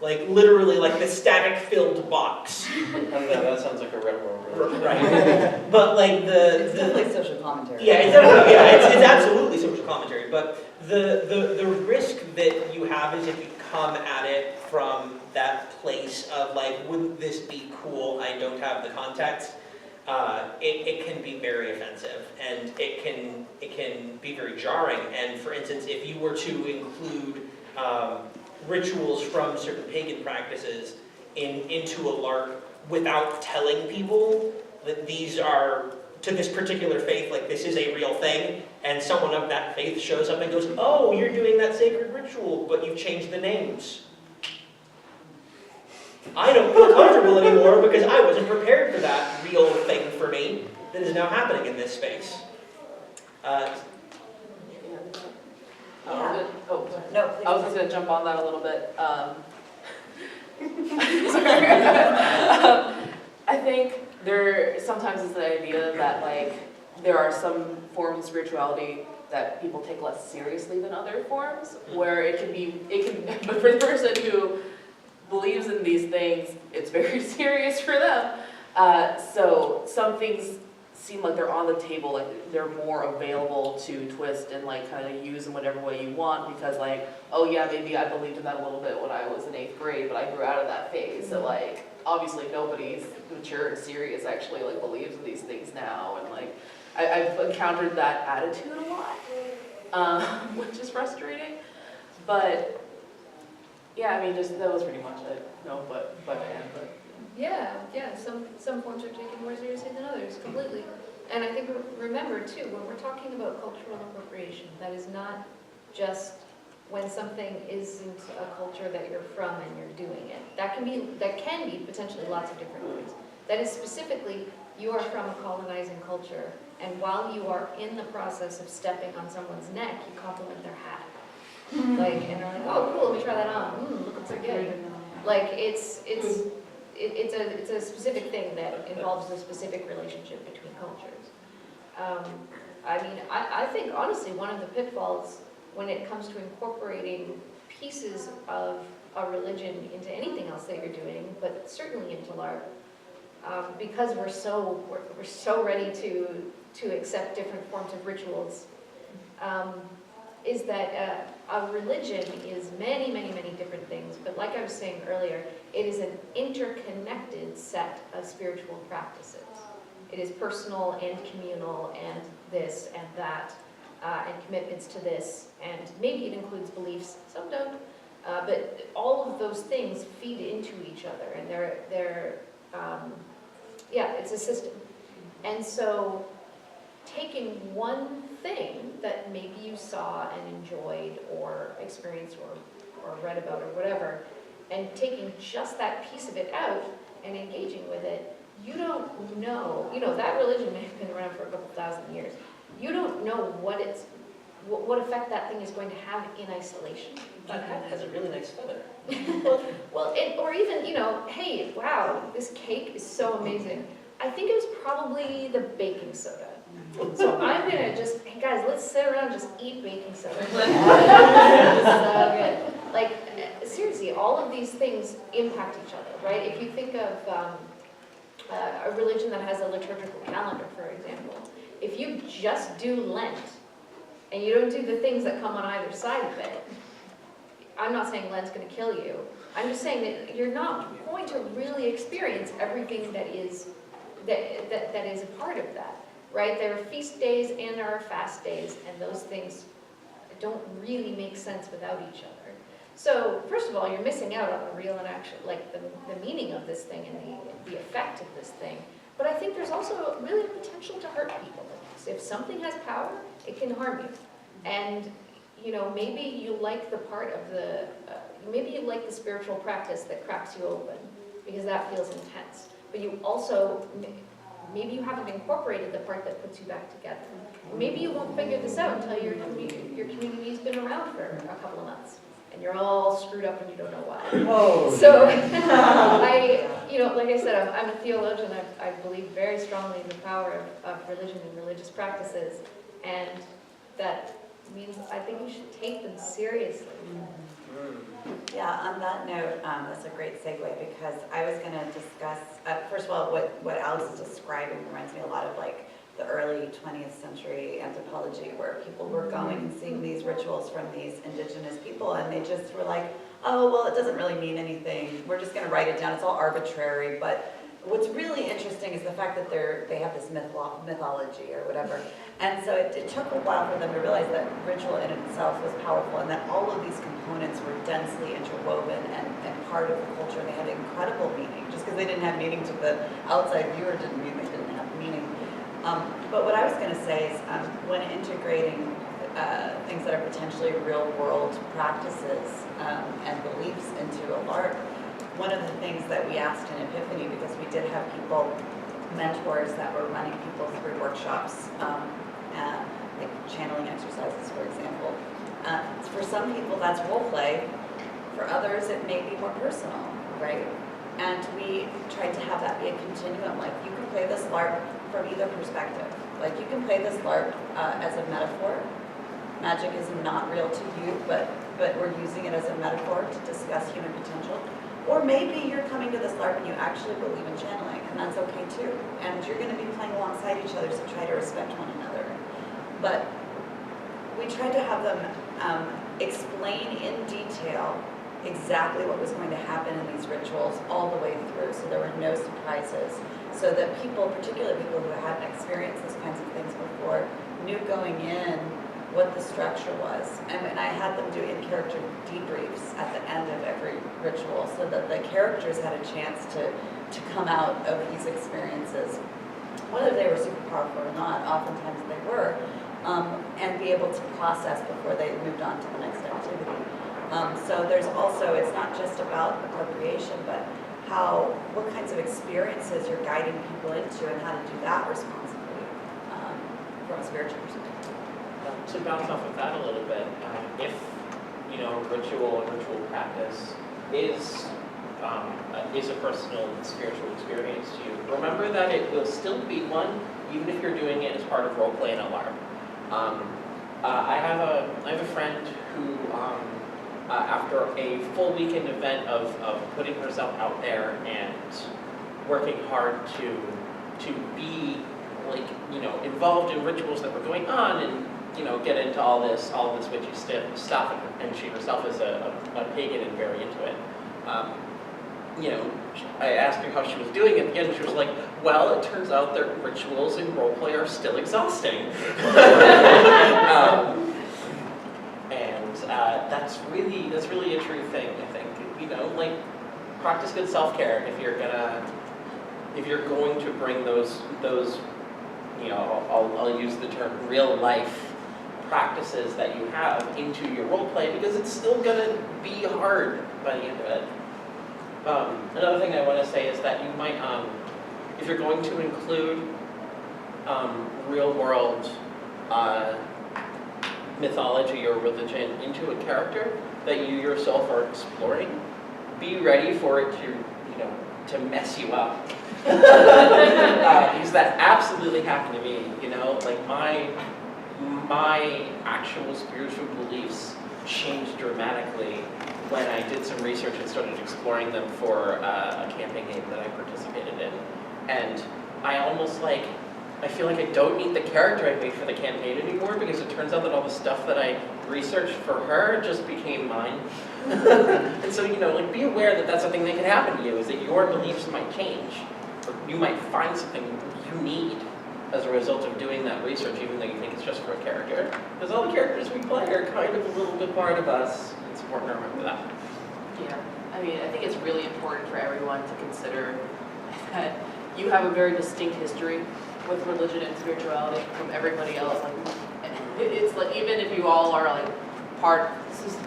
like literally like the static-filled box. I don't know, that sounds like a red world religion. Right. But like It's definitely social commentary. yeah, it's absolutely social commentary, but the risk that you have is if you come at it from that place of like, wouldn't this be cool? I don't have the context. It can be very offensive, and it can be very jarring. And for instance, if you were to include rituals from certain pagan practices into a LARP without telling people that these are to this particular faith, like this is a real thing, and someone of that faith shows up and goes, oh, you're doing that sacred ritual, but you've changed the names. I don't feel comfortable anymore because I wasn't prepared for that real thing for me that is now happening in this space. No, please. I was just gonna jump on that a little bit. Sorry. I think there sometimes is the idea that like there are some forms of spirituality that people take less seriously than other forms, where it can, but for the person who believes in these things, it's very serious for them. So some things seem like they're on the table, like they're more available to twist and like kind of use in whatever way you want, because like, oh yeah, maybe I believed in that a little bit when I was in 8th grade, but I grew out of that phase. So like, obviously nobody's mature and serious actually like believes in these things now, and like, I've encountered that attitude a lot, which is frustrating. But yeah, I mean, just that was pretty much it. No, but Yeah, some forms are taken more seriously than others, completely. And I think remember too, when we're talking about cultural appropriation, that is not just when something isn't a culture that you're from and you're doing it. That can be potentially lots of different things. That is specifically, you are from a colonizing culture, and while you are in the process of stepping on someone's neck, you compliment their hat. Like, and they're like, oh cool, let me try that on. Looks so good. Like it's a specific thing that involves a specific relationship between cultures. I mean, I think honestly one of the pitfalls when it comes to incorporating pieces of a religion into anything else that you're doing, but certainly into LARP, because we're so ready to accept different forms of rituals, is that a religion is many, many, many different things, but like I was saying earlier, it is an interconnected set of spiritual practices. It is personal and communal and this and that, and commitments to this, and maybe it includes beliefs, some don't, but all of those things feed into each other, and it's a system. And so taking one thing that maybe you saw and enjoyed or experienced or read about or whatever, and taking just that piece of it out and engaging with it, you don't know, that religion may have been around for a couple thousand years. You don't know what its what effect that thing is going to have in isolation. That hat has a really nice feather. Well, or even, you know, hey, wow, this cake is so amazing. I think it was probably the baking soda. So I'm gonna just, hey guys, let's sit around and just eat baking soda. It's so good. Like, seriously, all of these things impact each other, right? If you think of a religion that has a liturgical calendar, for example, if you just do Lent, and you don't do the things that come on either side of it, I'm not saying Lent's going to kill you. I'm just saying that you're not going to really experience everything that is a part of that, right? There are feast days and there are fast days, and those things don't really make sense without each other. So first of all, you're missing out on the real and actual, like the meaning of this thing and the effect of this thing. But I think there's also really a potential to hurt people. If something has power, it can harm you. And, you know, maybe you like the part of the, maybe you like the spiritual practice that cracks you open, because that feels intense. But you also, maybe you haven't incorporated the part that puts you back together. Maybe you won't figure this out until your community's been around for a couple of months, and you're all screwed up and you don't know why. Whoa. So, you know, like I said, I'm a theologian. I believe very strongly in the power of religion and religious practices, and that means I think you should take them seriously. Yeah, on that note, that's a great segue, because I was going to discuss, first of all, what Alex is describing reminds me a lot of like the early 20th century anthropology, where people were going and seeing these rituals from these indigenous people, and they just were like, oh, well, it doesn't really mean anything. We're just going to write it down. It's all arbitrary. But what's really interesting is the fact that they have this mythology or whatever. And so it took a while for them to realize that ritual in itself was powerful, and that all of these components were densely interwoven and part of the culture, and they had incredible meaning. Just because they didn't have meaning to the outside viewer didn't mean they didn't have meaning. But what I was going to say is when integrating things that are potentially real-world practices and beliefs into a LARP, one of the things that we asked in Epiphany, because we did have people, mentors that were running people through workshops, like channeling exercises, for example. For some people, that's role play. For others, it may be more personal, right? And we tried to have that be a continuum. Like, you can play this LARP from either perspective. Like, you can play this LARP as a metaphor. Magic is not real to you, but we're using it as a metaphor to discuss human potential. Or maybe you're coming to this LARP and you actually believe in channeling, and that's okay too. And you're going to be playing alongside each other, so try to respect one another. But we tried to have them explain in detail exactly what was going to happen in these rituals all the way through, so there were no surprises, so that people, particularly people who hadn't experienced those kinds of things before, knew going in what the structure was. And I had them do in-character debriefs at the end of every ritual, so that the characters had a chance to come out of these experiences, whether they were super powerful or not. Oftentimes they were, and be able to process before they moved on to the next activity. So there's also, it's not just about appropriation, but what kinds of experiences you're guiding people into, and how to do that responsibly from a spiritual perspective. To bounce off of that a little bit, if ritual and ritual practice is a personal and spiritual experience to you, remember that it will still be one, even if you're doing it as part of role play and a LARP. I have a friend who, after a full weekend event of putting herself out there and working hard to be involved in rituals that were going on, and get into all this witchy stuff, and she herself is a pagan and very into it. I asked her how she was doing it, and she was like, well, it turns out that rituals and roleplay are still exhausting. That's really a true thing, I think. Practice good self-care if you're going to bring those I'll use the term real life practices that you have into your role play, because it's still gonna be hard by the end of it. Another thing I want to say is that you might, if you're going to include real world mythology or religion into a character that you yourself are exploring, be ready for it to, you know, to mess you up. Because that absolutely happened to me, you know, like my actual spiritual beliefs changed dramatically when I did some research and started exploring them for a camping game that I participated in. And I almost like, I feel like I don't need the character I made for the campaign anymore, because it turns out that all the stuff that I researched for her just became mine. And so, you know, like, be aware that that's something that can happen to you, is that your beliefs might change, or you might find something you need as a result of doing that research, even though you think it's just for a character. Because all the characters we play are kind of a little bit part of us. It's important to remember that. Yeah, I mean, I think it's really important for everyone to consider that you have a very distinct history with religion and spirituality from everybody else. Like, it's like, even if you all are like part,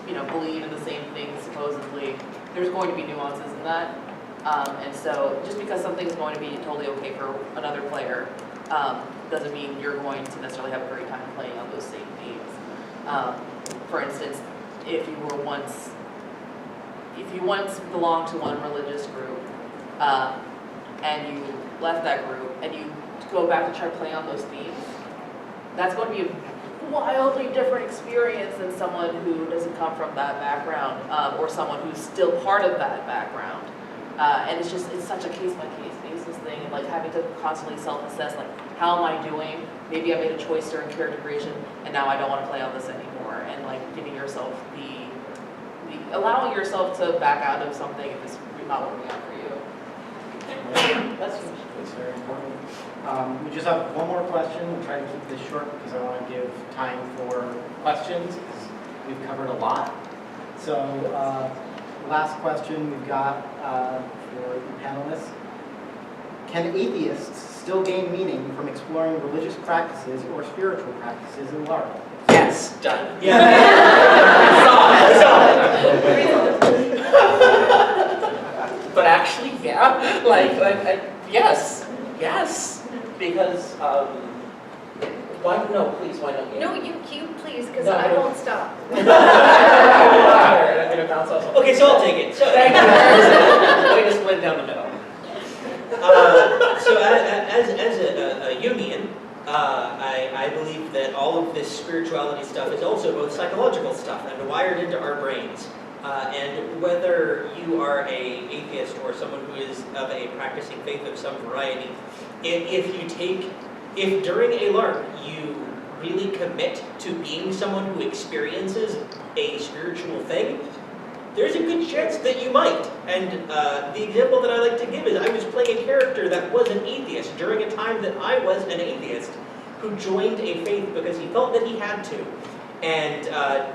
you know, believe in the same thing supposedly, there's going to be nuances in that. And so just because something's going to be totally okay for another player doesn't mean you're going to necessarily have a great time playing on those same themes. For instance, if you once belonged to one religious group and you left that group and you go back to try playing on those themes, that's going to be a wildly different experience than someone who doesn't come from that background, or someone who's still part of that background. And it's such a case-by-case basis thing, and like having to constantly self-assess, like, how am I doing? Maybe I made a choice during character creation, and now I don't want to play on this anymore. And like giving yourself allowing yourself to back out of something if it's not working out for you. That's very important. We just have one more question. We'll try to keep this short because I want to give time for questions, because we've covered a lot. So last question we've got for the panelists. Can atheists still gain meaning from exploring religious practices or spiritual practices in LARP? Yes, done. But actually, yeah, yes, because, why don't you? No, you please, because No, I no. won't stop. I'm gonna bounce off something. Okay, so I'll take it. So, Thank you. Way to split down the middle. so as a Jungian, I believe that all of this spirituality stuff is also both psychological stuff and wired into our brains. And whether you are an atheist or someone who is of a practicing faith of some variety, if during a LARP you really commit to being someone who experiences a spiritual thing, there's a good chance that you might. And the example that I like to give is I was playing a character that was an atheist during a time that I was an atheist who joined a faith because he felt that he had to, and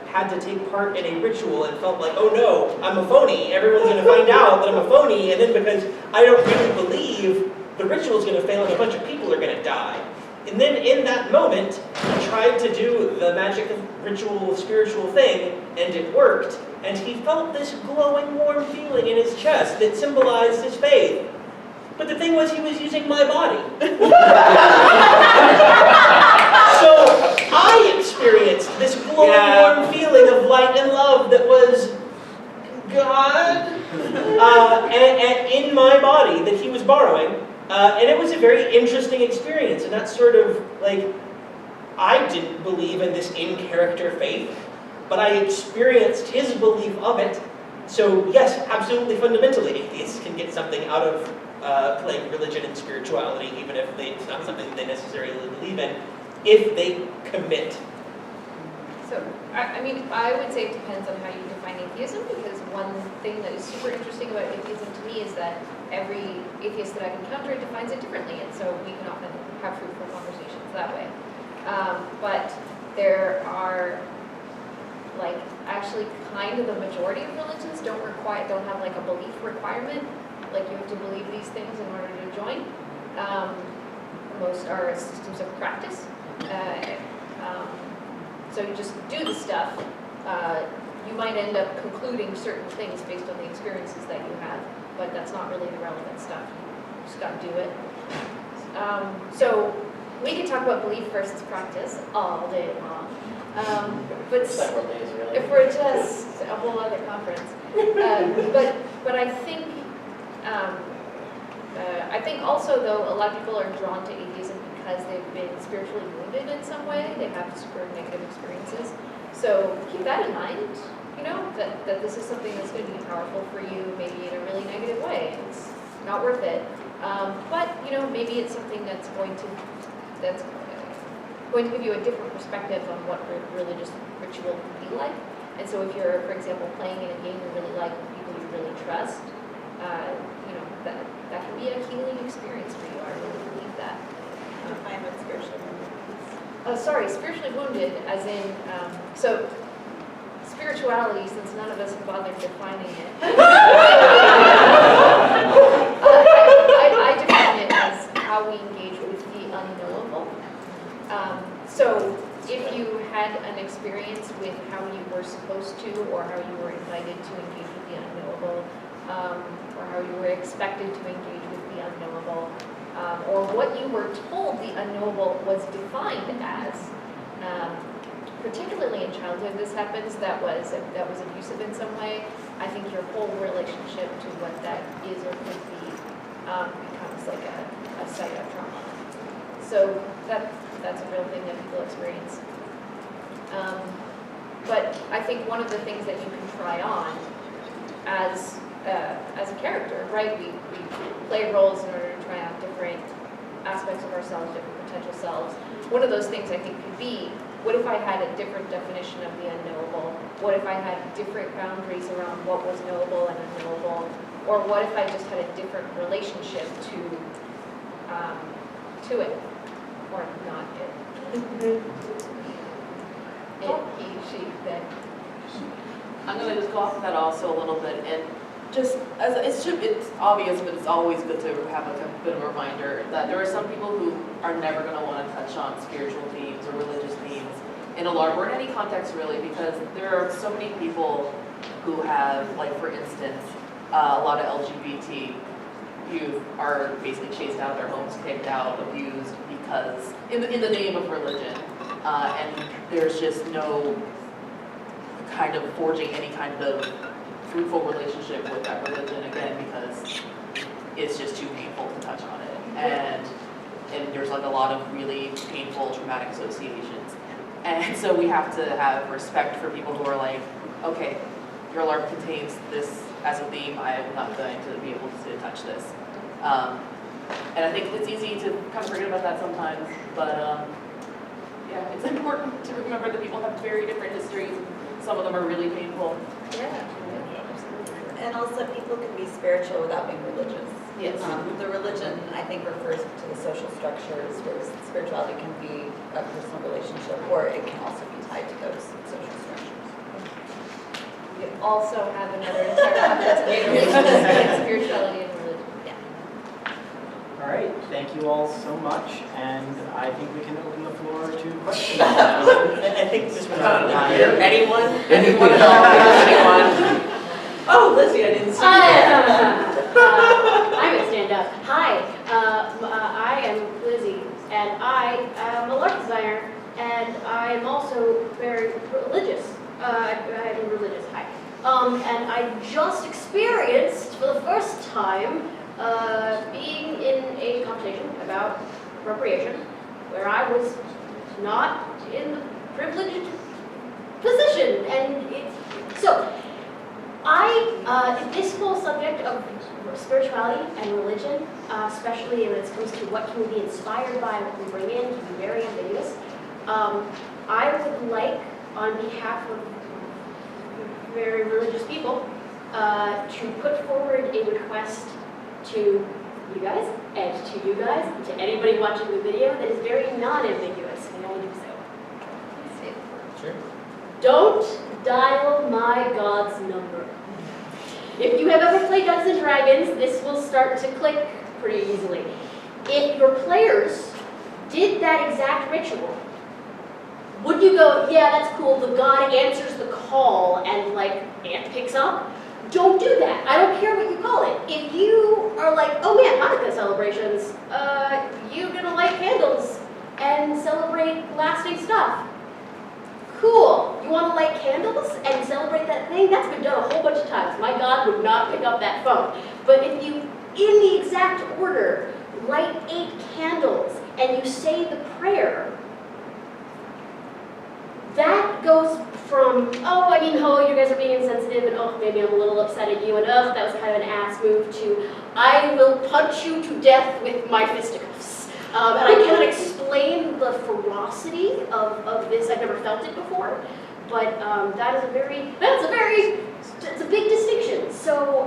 had to take part in a ritual and felt like, oh no, I'm a phony. Everyone's going to find out that I'm a phony, and then because I don't really believe, the ritual's going to fail and a bunch of people are going to die. And then in that moment, he tried to do the magic ritual spiritual thing, and it worked. And he felt this glowing, warm feeling in his chest that symbolized his faith. But the thing was, he was using my body. So I experienced this glowing, warm feeling of light and love that was God and in my body that he was borrowing. And it was a very interesting experience. And that's sort of like, I didn't believe in this in-character faith, but I experienced his belief of it. So yes, absolutely fundamentally, atheists can get something out of playing religion and spirituality, even if it's not something they necessarily believe in, if they commit. So, I mean, I would say it depends on how you define atheism, because one thing that is super interesting about atheism to me is that every atheist that I've encountered defines it differently, and so we can often have fruitful conversations that way. But there are, like, actually kind of the majority of religions don't have like a belief requirement, like you have to believe these things in order to join. Most are systems of practice. So you just do the stuff. You might end up concluding certain things based on the experiences that you have, but that's not really the relevant stuff. You just got to do it. So we could talk about belief versus practice all day long. But Several days, really. if we're just a whole other conference. But I think also though a lot of people are drawn to atheism because they've been spiritually wounded in some way. They have super negative experiences. So keep that in mind, you know, that this is something that's going to be powerful for you, maybe in a really negative way. It's not worth it. But you know, maybe it's something that's going to give you a different perspective on what religious ritual can be like. And so if you're, for example, playing in a game you really like with people you really trust, you know, that can be a healing experience for you. I really believe that. Define what spiritually means. Sorry, spiritually wounded, as in, so spirituality, since none of us have bothered defining it. I define it as how we engage with the unknowable. So if you had an experience with how you were supposed to, or how you were invited to engage with the unknowable, or how you were expected to engage with the unknowable, or what you were told the unknowable was defined as, particularly in childhood this happens, that was abusive in some way, I think your whole relationship to what that is or could be becomes like a site of trauma. So that's a real thing that people experience. But I think one of the things that you can try on as a character, right? We play roles in order to try out different aspects of ourselves, different potential selves. One of those things I think could be, what if I had a different definition of the unknowable? What if I had different boundaries around what was knowable and unknowable? Or what if I just had a different relationship to it, or not it? It, he, she, they. I'm going to just go off of that also a little bit, and just as it's obvious, but it's always good to have a bit of a reminder that there are some people who are never going to want to touch on spiritual themes or religious themes in a LARP or in any context really, because there are so many people who have, like for instance, a lot of LGBT youth are basically chased out of their homes, kicked out, abused because in the name of religion, and there's just no kind of forging any kind of fruitful relationship with that religion, again, because it's just too painful to touch on it. And there's like a lot of really painful, traumatic associations. And so we have to have respect for people who are like, okay, your LARP contains this as a theme, I'm not going to be able to touch this. And I think it's easy to kind of forget about that sometimes, but yeah, it's important to remember that people have very different histories. Some of them are really painful. Yeah. And also, people can be spiritual without being religious. Yes. The religion, I think, refers to the social structures, whereas spirituality can be a personal relationship, or it can also be tied to those social structures. We also have another entire context of relationship, spirituality and religion. Yeah. All right, thank you all so much, and I think we can open the floor to questions. I think this was Anyone? Anyone at all? Anyone? Oh, Lizzie, I didn't see you. I'm going to stand up. Hi, I am Lizzie, and I am a LARP designer, and I am also very religious. I'm religious, hi. And I just experienced, for the first time, being in a conversation about appropriation, where I was not in the privileged position, and so this whole subject of spirituality and religion, especially when it comes to what can we be inspired by, what we bring in, can be very ambiguous. I would like, on behalf of very religious people, to put forward a request to you guys, and to you guys, and to anybody watching the video that is very non-ambiguous, and I do so. Sure. Don't dial my God's number. If you have ever played Dungeons and Dragons, this will start to click pretty easily. If your players did that exact ritual, would you go, yeah, that's cool, the God answers the call and like ant picks up? Don't do that. I don't care what you call it. If you are like, oh man, Hanukkah celebrations, you're gonna light candles and celebrate lasting stuff. Cool. You want to light candles and celebrate that thing? That's been done a whole bunch of times. My God would not pick up that phone. But if you, in the exact order, light 8 candles and you say the prayer, that goes from, oh, I mean, oh, you guys are being insensitive, and oh, maybe I'm a little upset at you, and oh, that was kind of an ass move, to I will punch you to death with my fisticuffs. And I cannot explain the ferocity of this. I've never felt it before, but it's a big distinction. So,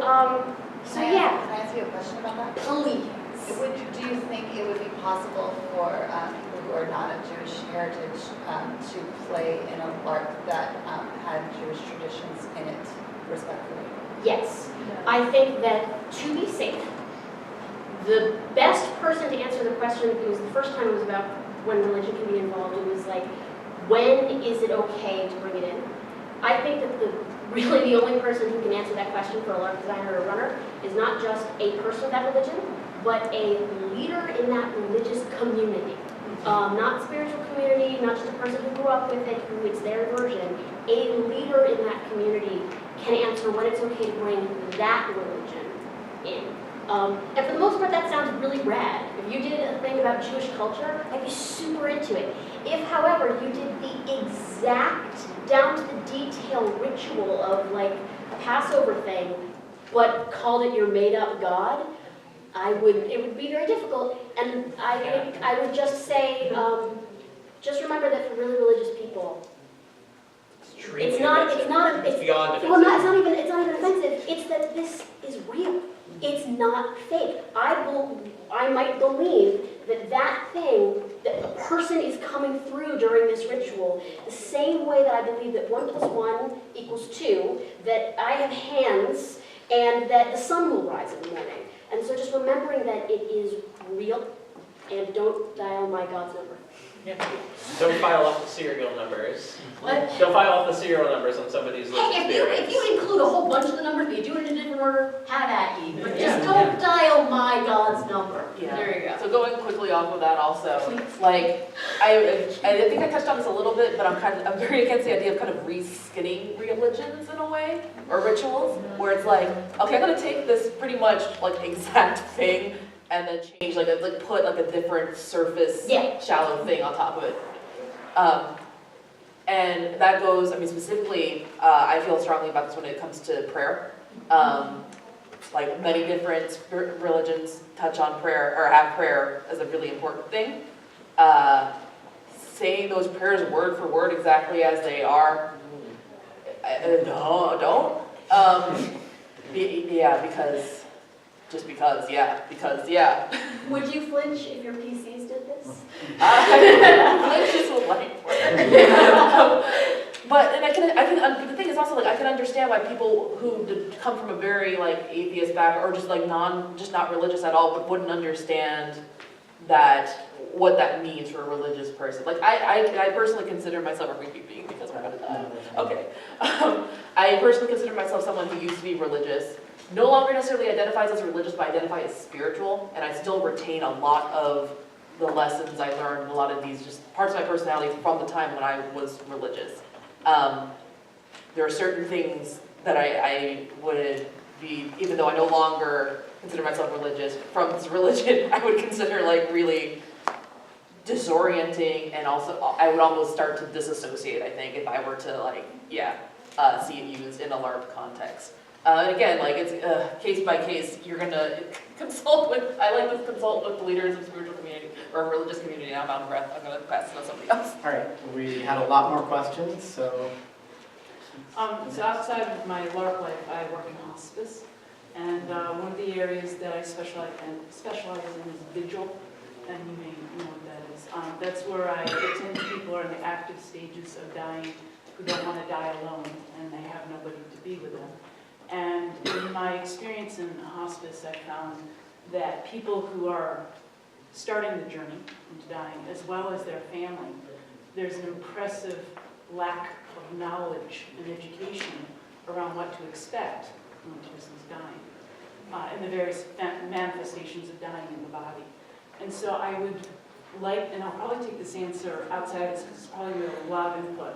yeah. Can I ask you a question about that? Please. Do you think it would be possible for people who are not of Jewish heritage to play in a LARP that had Jewish traditions in it respectfully? Yes. I think that to be safe, the best person to answer the question, because the first time it was about when religion can be involved, it was like, when is it okay to bring it in? I think that really the only person who can answer that question for a LARP designer or runner is not just a person of that religion, but a leader in that religious community. Not spiritual community, not just a person who grew up with it, who it's their version. A leader in that community can answer when it's okay to bring that religion in. And for the most part, that sounds really rad. If you did a thing about Jewish culture, I'd be super into it. If, however, you did the exact, down to the detail ritual of like a Passover thing, but called it your made-up God, it would be very difficult. And I would just say, just remember that for really religious people, it's beyond offensive. Well, it's not even offensive. It's that this is real. It's not fake. I might believe that thing, that a person is coming through during this ritual, the same way that I believe that 1 + 1 = 2, that I have hands, and that the sun will rise in the morning. And so just remembering that it is real, and don't dial my God's number. Yeah. Don't file off the serial numbers. What? Don't file off the serial numbers on somebody's lived Hey, experience. if you include a whole bunch of the numbers, but you do it in a different order, have at you. But Yeah. just don't dial my God's number. Yeah. There you go. So going quickly off of that also, like, I think I touched on this a little bit, but I'm very against the idea of kind of reskinning religions in a way, or rituals, where it's like, okay, I'm gonna take this pretty much like exact thing and then change, put like a different surface, shallow thing on top of it. And that goes, I mean, specifically, I feel strongly about this when it comes to prayer. Like many different religions touch on prayer, or have prayer as a really important thing. Saying those prayers word for word exactly as they are, don't. Because. Would you flinch if your PCs did this? Flinch is a light word. But the thing is also, like, I can understand why people who come from a very like atheist background, or just like not religious at all, but wouldn't understand what that means for a religious person. Like I personally consider myself a creepy being because we're gonna die. Okay. I personally consider myself someone who used to be religious, no longer necessarily identifies as religious, but identifies as spiritual, and I still retain a lot of the lessons I learned, a lot of these just parts of my personality from the time when I was religious. There are certain things that I would be, even though I no longer consider myself religious, from this religion, I would consider like really disorienting, and also I would almost start to disassociate, I think, if I were to see it used in a LARP context. And again, like it's case by case, you're gonna consult with the leaders of spiritual community or religious community. Now I'm out of breath. I'm gonna pass it on somebody else. All right, we had a lot more questions, so. So outside of my LARP life, I work in hospice, and one of the areas that I specialize in is vigil, and you may know what that is. That's where I attend to people who are in the active stages of dying, who don't want to die alone, and they have nobody to be with them. And in my experience in hospice, I found that people who are starting the journey into dying, as well as their family, there's an impressive lack of knowledge and education around what to expect when a person's dying, and the various manifestations of dying in the body. And so I would like, and I'll probably take this answer outside of this because it's probably going to be a lot of input.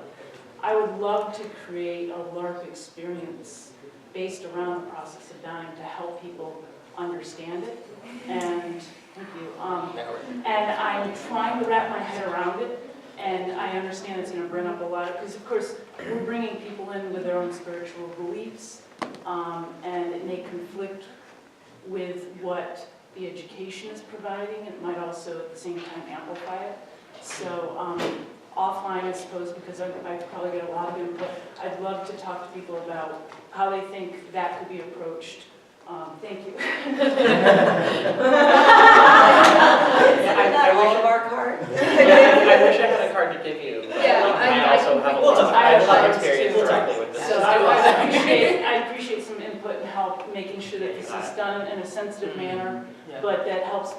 I would love to create a LARP experience based around the process of dying to help people understand it. And thank you. And I'm trying to wrap my head around it. And I understand it's going to bring up a lot of, because of course we're bringing people in with their own spiritual beliefs, and it may conflict with what the education is providing. It might also at the same time amplify it. So offline, I suppose, because I probably get a lot of input, I'd love to talk to people about how they think that could be approached. Thank you. All of our cards. I wish I had a card to give you. But Yeah, I also have a lot of I have life cards experience too. directly with this. So I appreciate some input and help making sure that this is done in a sensitive manner, but that helps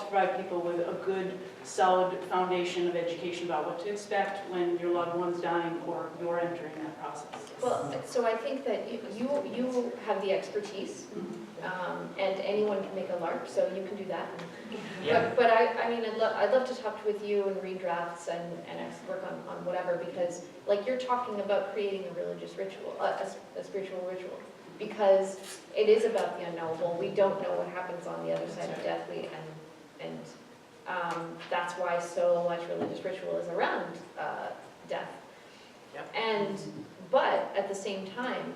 provide people with a good, solid foundation of education about what to expect when your loved one's dying or you're entering that process. Well, so I think that you have the expertise, and anyone can make a LARP, so you can do that. Yeah. But I mean, I'd love to talk with you and read drafts and work on whatever, because like you're talking about creating a religious ritual, a spiritual ritual, because it is about the unknowable. We don't know what happens on the other side of death, and that's why so much religious ritual is around death. Yep. But at the same time,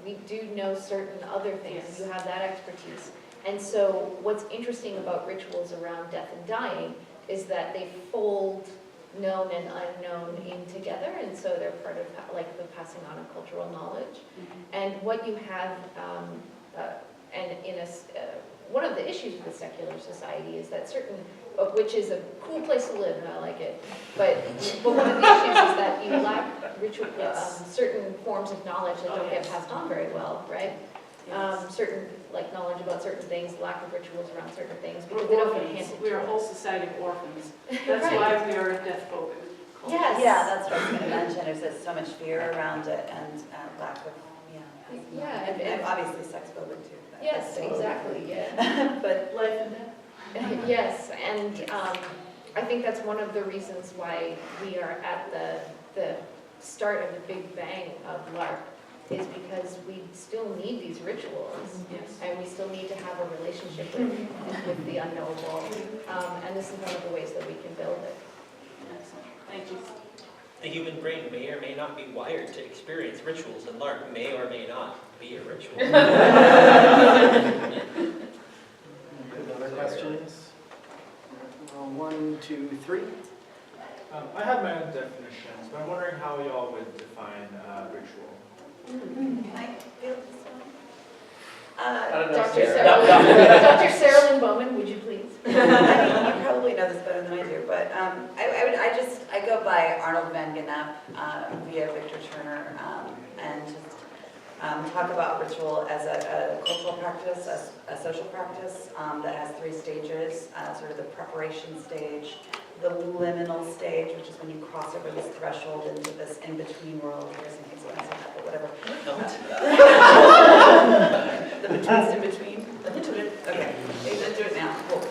we do know certain other things. Yes. You have that expertise. And so what's interesting about rituals around death and dying is that they fold known and unknown in together, and so they're part of like the passing on of cultural knowledge. And what you have, one of the issues with the secular society is that which is a cool place to live, and I like it, but one of the issues is that you lack ritual, certain forms of knowledge that don't get passed on very well, right? Certain like knowledge about certain things, lack of rituals around certain things, because they don't get handed We're a to whole us. society of orphans. That's Right. why we are a death phobic culture. Yes. Yeah, that's what I was going to mention. There's so much fear around it and lack of, Yeah, and obviously sex phobic too. Yes, exactly, yeah. But Life and death. Yes, and I think that's one of the reasons why we are at the start of the big bang of LARP, is because we still need these rituals, Yes. and we still need to have a relationship with the unknowable, and this is one of the ways that we can build it. Excellent. Thank you. The human brain may or may not be wired to experience rituals, and LARP may or may not be a ritual. Other questions? 1, 2, 3. I had my own definitions, but I'm wondering how y'all would define ritual. can I feel this one? I don't know, Dr. Sarah. Dr. Sarah Lynne Bowman, would you please? I mean, you probably know this better than I do, but I go by Arnold van Gennep via Victor Turner, and just talk about ritual as a cultural practice, a social practice that has 3 stages, sort of the preparation stage, the liminal stage, which is when you cross over this threshold into this in-between world. Harrison hates it when I say that, but whatever. The between's in between. Okay, he's into it now. Cool.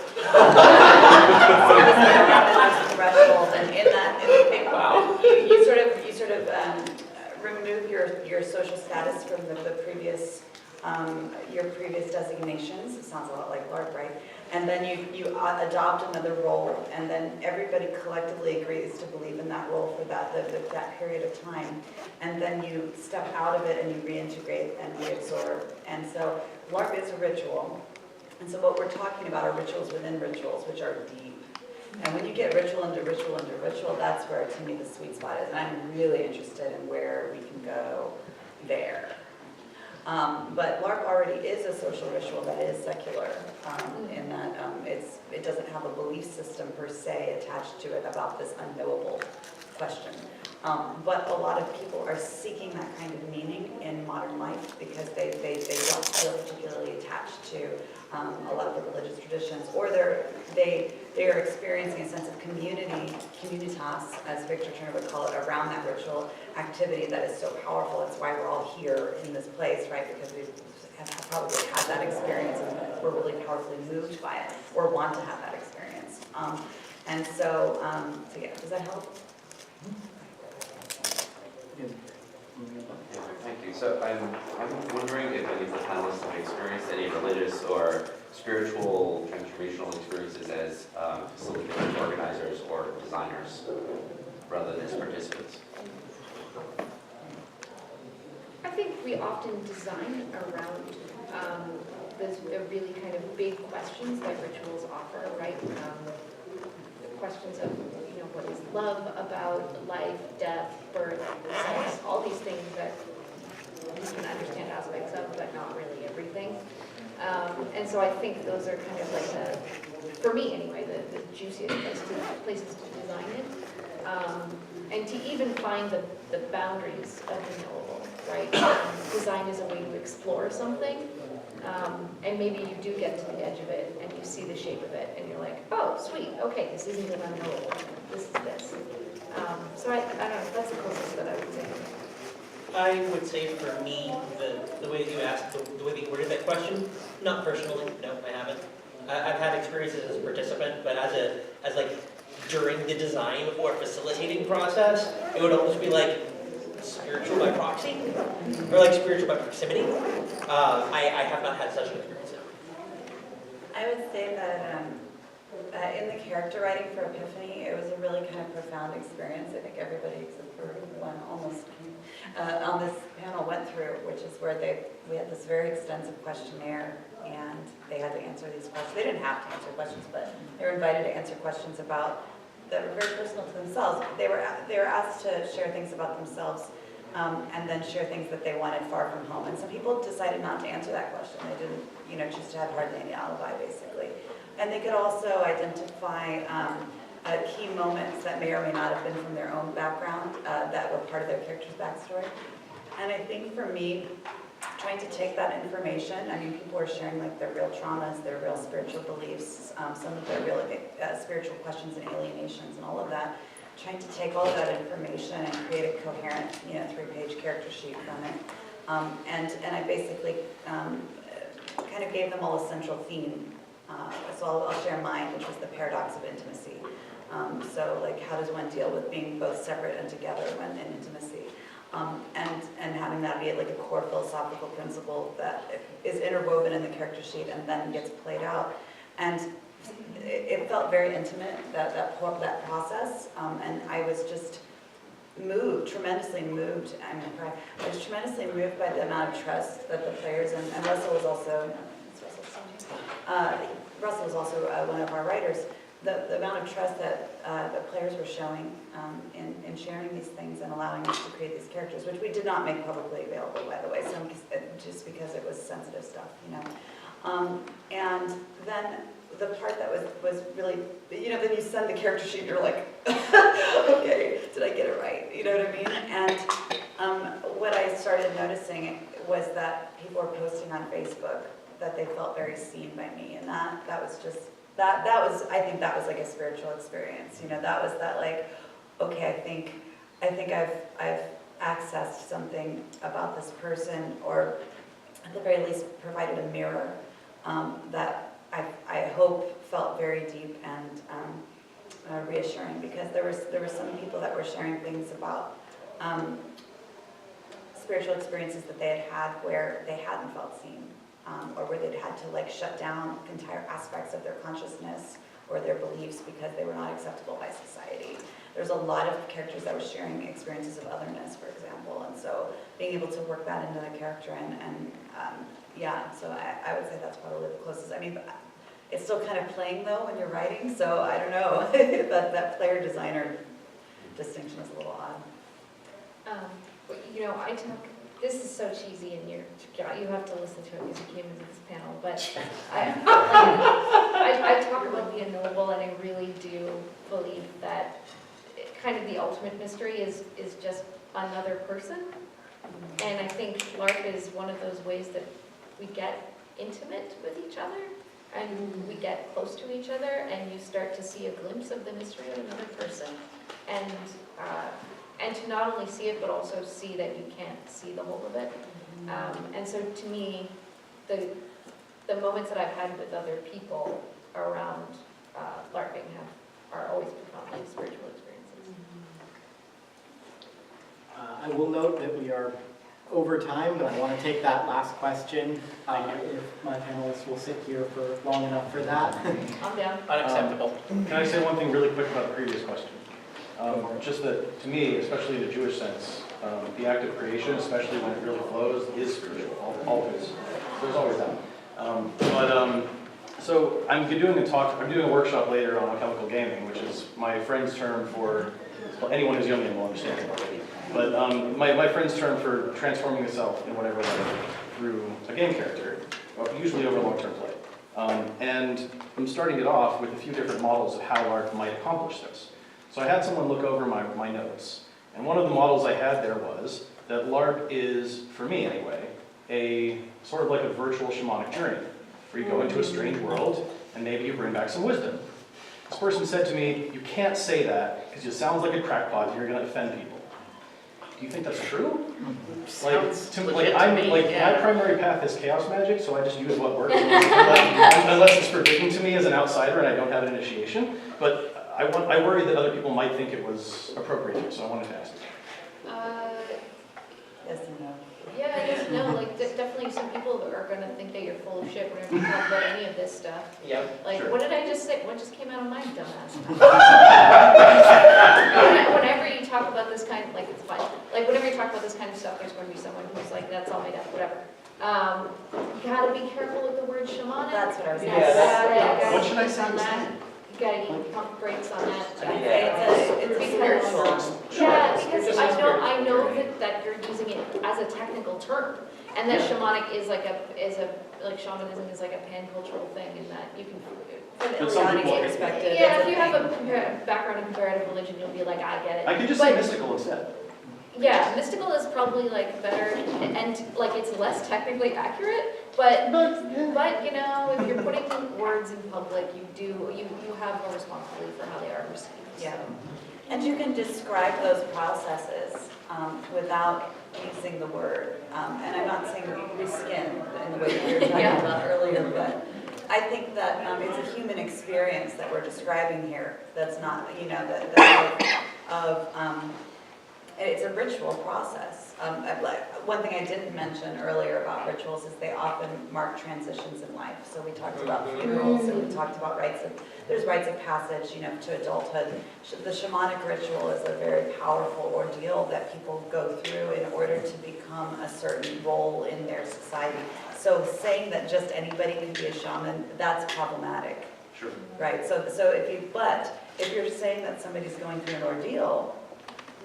Threshold, and in that, Wow. you sort of remove your social status from the previous your previous designations. It sounds a lot like LARP, right? And then you adopt another role, and then everybody collectively agrees to believe in that role for that period of time. And then you step out of it and you reintegrate and reabsorb. And so LARP is a ritual. And so what we're talking about are rituals within rituals, which are deep. And when you get ritual into ritual into ritual, that's where, to me, the sweet spot is. And I'm really interested in where we can go there. But LARP already is a social ritual that is secular, in that it doesn't have a belief system per se attached to it about this unknowable question. But a lot of people are seeking that kind of meaning in modern life because they don't feel particularly attached to a lot of the religious traditions, or they're experiencing a sense of communitas, as Victor Turner would call it, around that ritual activity that is so powerful. It's why we're all here in this place, right? Because we have probably had that experience and we're really powerfully moved by it, or want to have that experience. And so, so yeah, does that help? Thank you. So I'm wondering if any of the panelists have experienced any religious or spiritual transformational experiences as facilitators, organizers, or designers, rather than as participants. I think we often design around the really kind of big questions that rituals offer, right? The questions of, you know, what is love about, life, death, birth, sex, all these things that we can understand aspects of, but not really everything. And so I think those are kind of like for me anyway, the juiciest places to design it. And to even find the boundaries of the knowable, right? Design is a way to explore something, and maybe you do get to the edge of it, and you see the shape of it, and you're like, oh, sweet, okay, this isn't an unknowable, this is this. So I don't know, that's the closest that I would say. I would say for me, the way that you asked, the way that you worded that question, not personally, no, I haven't. I've had experiences as a participant, but as like during the design or facilitating process, it would almost be like spiritual by proxy, or like spiritual by proximity. I have not had such an experience. I would say that in the character writing for Epiphany, it was a really kind of profound experience. I think everybody except for one almost on this panel went through, which is where we had this very extensive questionnaire, and they had to answer these questions. They didn't have to answer questions, but they were invited to answer questions that were very personal to themselves. They were asked to share things about themselves, and then share things that they wanted far from home. And some people decided not to answer that question. They didn't, choose to have hardly any alibi, basically. And they could also identify key moments that may or may not have been from their own background that were part of their character's backstory. And I think for me, trying to take that information, I mean, people are sharing like their real traumas, their real spiritual beliefs, some of their real spiritual questions and alienations and all of that, trying to take all of that information and create a coherent, 3-page character sheet from it. And I basically kind of gave them all a central theme. So I'll share mine, which was the paradox of intimacy. So like, how does one deal with being both separate and together when in intimacy? And having that be like a core philosophical principle that is interwoven in the character sheet and then gets played out. And it felt very intimate, that process, and I was just moved, tremendously moved. I'm gonna cry. I was tremendously moved by the amount of trust that the players and Russell was also. Russell was also one of our writers. The amount of trust that the players were showing in sharing these things and allowing us to create these characters, which we did not make publicly available, by the way, just because it was sensitive stuff, And then the part that was really, then you send the character sheet and you're like, okay, did I get it right? You know what I mean? And what I started noticing was that people were posting on Facebook that they felt very seen by me, and that was just, I think that was like a spiritual experience, that was that like, okay, I think I've accessed something about this person, or at the very least provided a mirror that I hope felt very deep and reassuring, because there were some people that were sharing things about spiritual experiences that they had where they hadn't felt seen. Or where they'd had to like shut down entire aspects of their consciousness or their beliefs because they were not acceptable by society. There's a lot of characters that were sharing experiences of otherness, for example, and so being able to work that into the character and so I would say that's probably the closest. I mean, it's still kind of playing though when you're writing, so I don't know. that player-designer distinction is a little odd. I talk. This is so cheesy, and you have to listen to it because you came into this panel. But I talk about the unknowable, and I really do believe that kind of the ultimate mystery is just another person. And I think LARP is one of those ways that we get intimate with each other, and we get close to each other, and you start to see a glimpse of the mystery of another person. And to not only see it, but also see that you can't see the whole of it. And so to me, the moments that I've had with other people around LARPing have are always profoundly spiritual experiences. I will note that we are over time, but I want to take that last question. If my panelists will sit here for long enough for that. I'm down. Unacceptable. Can I say one thing really quick about the previous question? Just that, to me, especially in the Jewish sense, the act of creation, especially when it really flows, is spiritual, always. There's always that. So I'm doing a workshop later on alchemical gaming, which is my friend's term for, well, anyone who's Jungian will understand it already. But my friend's term for transforming yourself in whatever way through a game character, usually over long-term play. And I'm starting it off with a few different models of how LARP might accomplish this. So I had someone look over my notes, and one of the models I had there was that LARP is, for me anyway, a sort of like a virtual shamanic journey, where you go into a strange world, and maybe you bring back some wisdom. This person said to me, you can't say that, because you sound like a crackpot, and you're going to offend people. Do you think that's true? My primary path is chaos magic, so I just use what works, unless it's forbidden to me as an outsider and I don't have an initiation. But I worry that other people might think it was appropriate, so I wanted to ask. Yes and no. Yeah, I guess no, like definitely some people are gonna think that you're full of shit whenever you talk about any of this stuff. Yep. Like, Sure. what did I just say? What just came out of my dumbass mouth? Whenever you talk about this kind of, like, it's fine. Like, whenever you talk about this kind of stuff, there's going to be someone who's like, that's all made up, whatever. You gotta be careful with the word shamanic. That's what I was You saying. gotta What should I keep say on instead? that. You gotta keep pump brakes on that. It's a spiritual. Yeah, because Just I know that you're using it as a technical term, and that shamanic is like shamanism is like a pan-cultural thing, in that you can, from the But some Islamic people- perspective. Yeah, if you have a background in comparative religion, you'll be like, I get it. I could just But- say mystical instead. Yeah, mystical is probably like better, and like it's less technically accurate, but you know, if you're putting words in public, you have a responsibility for how they are received. Yeah. And you can describe those processes without using the word. And I'm not saying reskin in the way that we were talking about earlier, but I think that it's a human experience that we're describing here. That's not, you know, it's a ritual process. One thing I didn't mention earlier about rituals is they often mark transitions in life. So we talked about funerals, and we talked about there's rites of passage, you know, to adulthood. The shamanic ritual is a very powerful ordeal that people go through in order to become a certain role in their society. So saying that just anybody can be a shaman, that's problematic. Sure. Right, so if you're saying that somebody's going through an ordeal,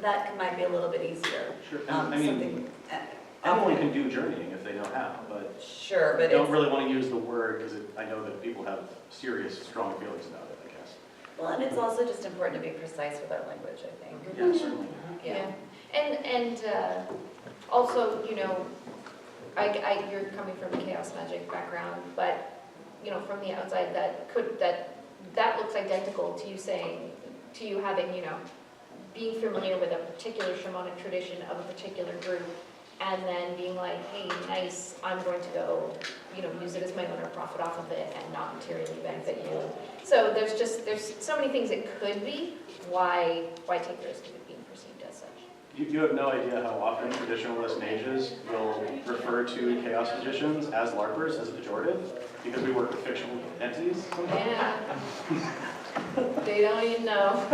that might be a little bit easier. Sure. And, I mean, anyone can do journeying if they know how, but Sure, I but don't really want to use the word because I know that people have serious, strong feelings about it, I guess. well, and it's also just important to be precise with our language, I think. Yeah, certainly. Yeah, and also, you know, you're coming from a chaos magic background, but you know, from the outside, that looks identical to you having, you know, being familiar with a particular shamanic tradition of a particular group, and then being like, hey, nice, I'm going to go, you know, use it as my own or profit off of it and not materially benefit you. So there's so many things it could be. Why take the risk of it being perceived as such? You have no idea how often traditionalist mages will refer to chaos magicians as LARPers, as a pejorative, because we work with fictional entities sometimes. Yeah. They don't even know.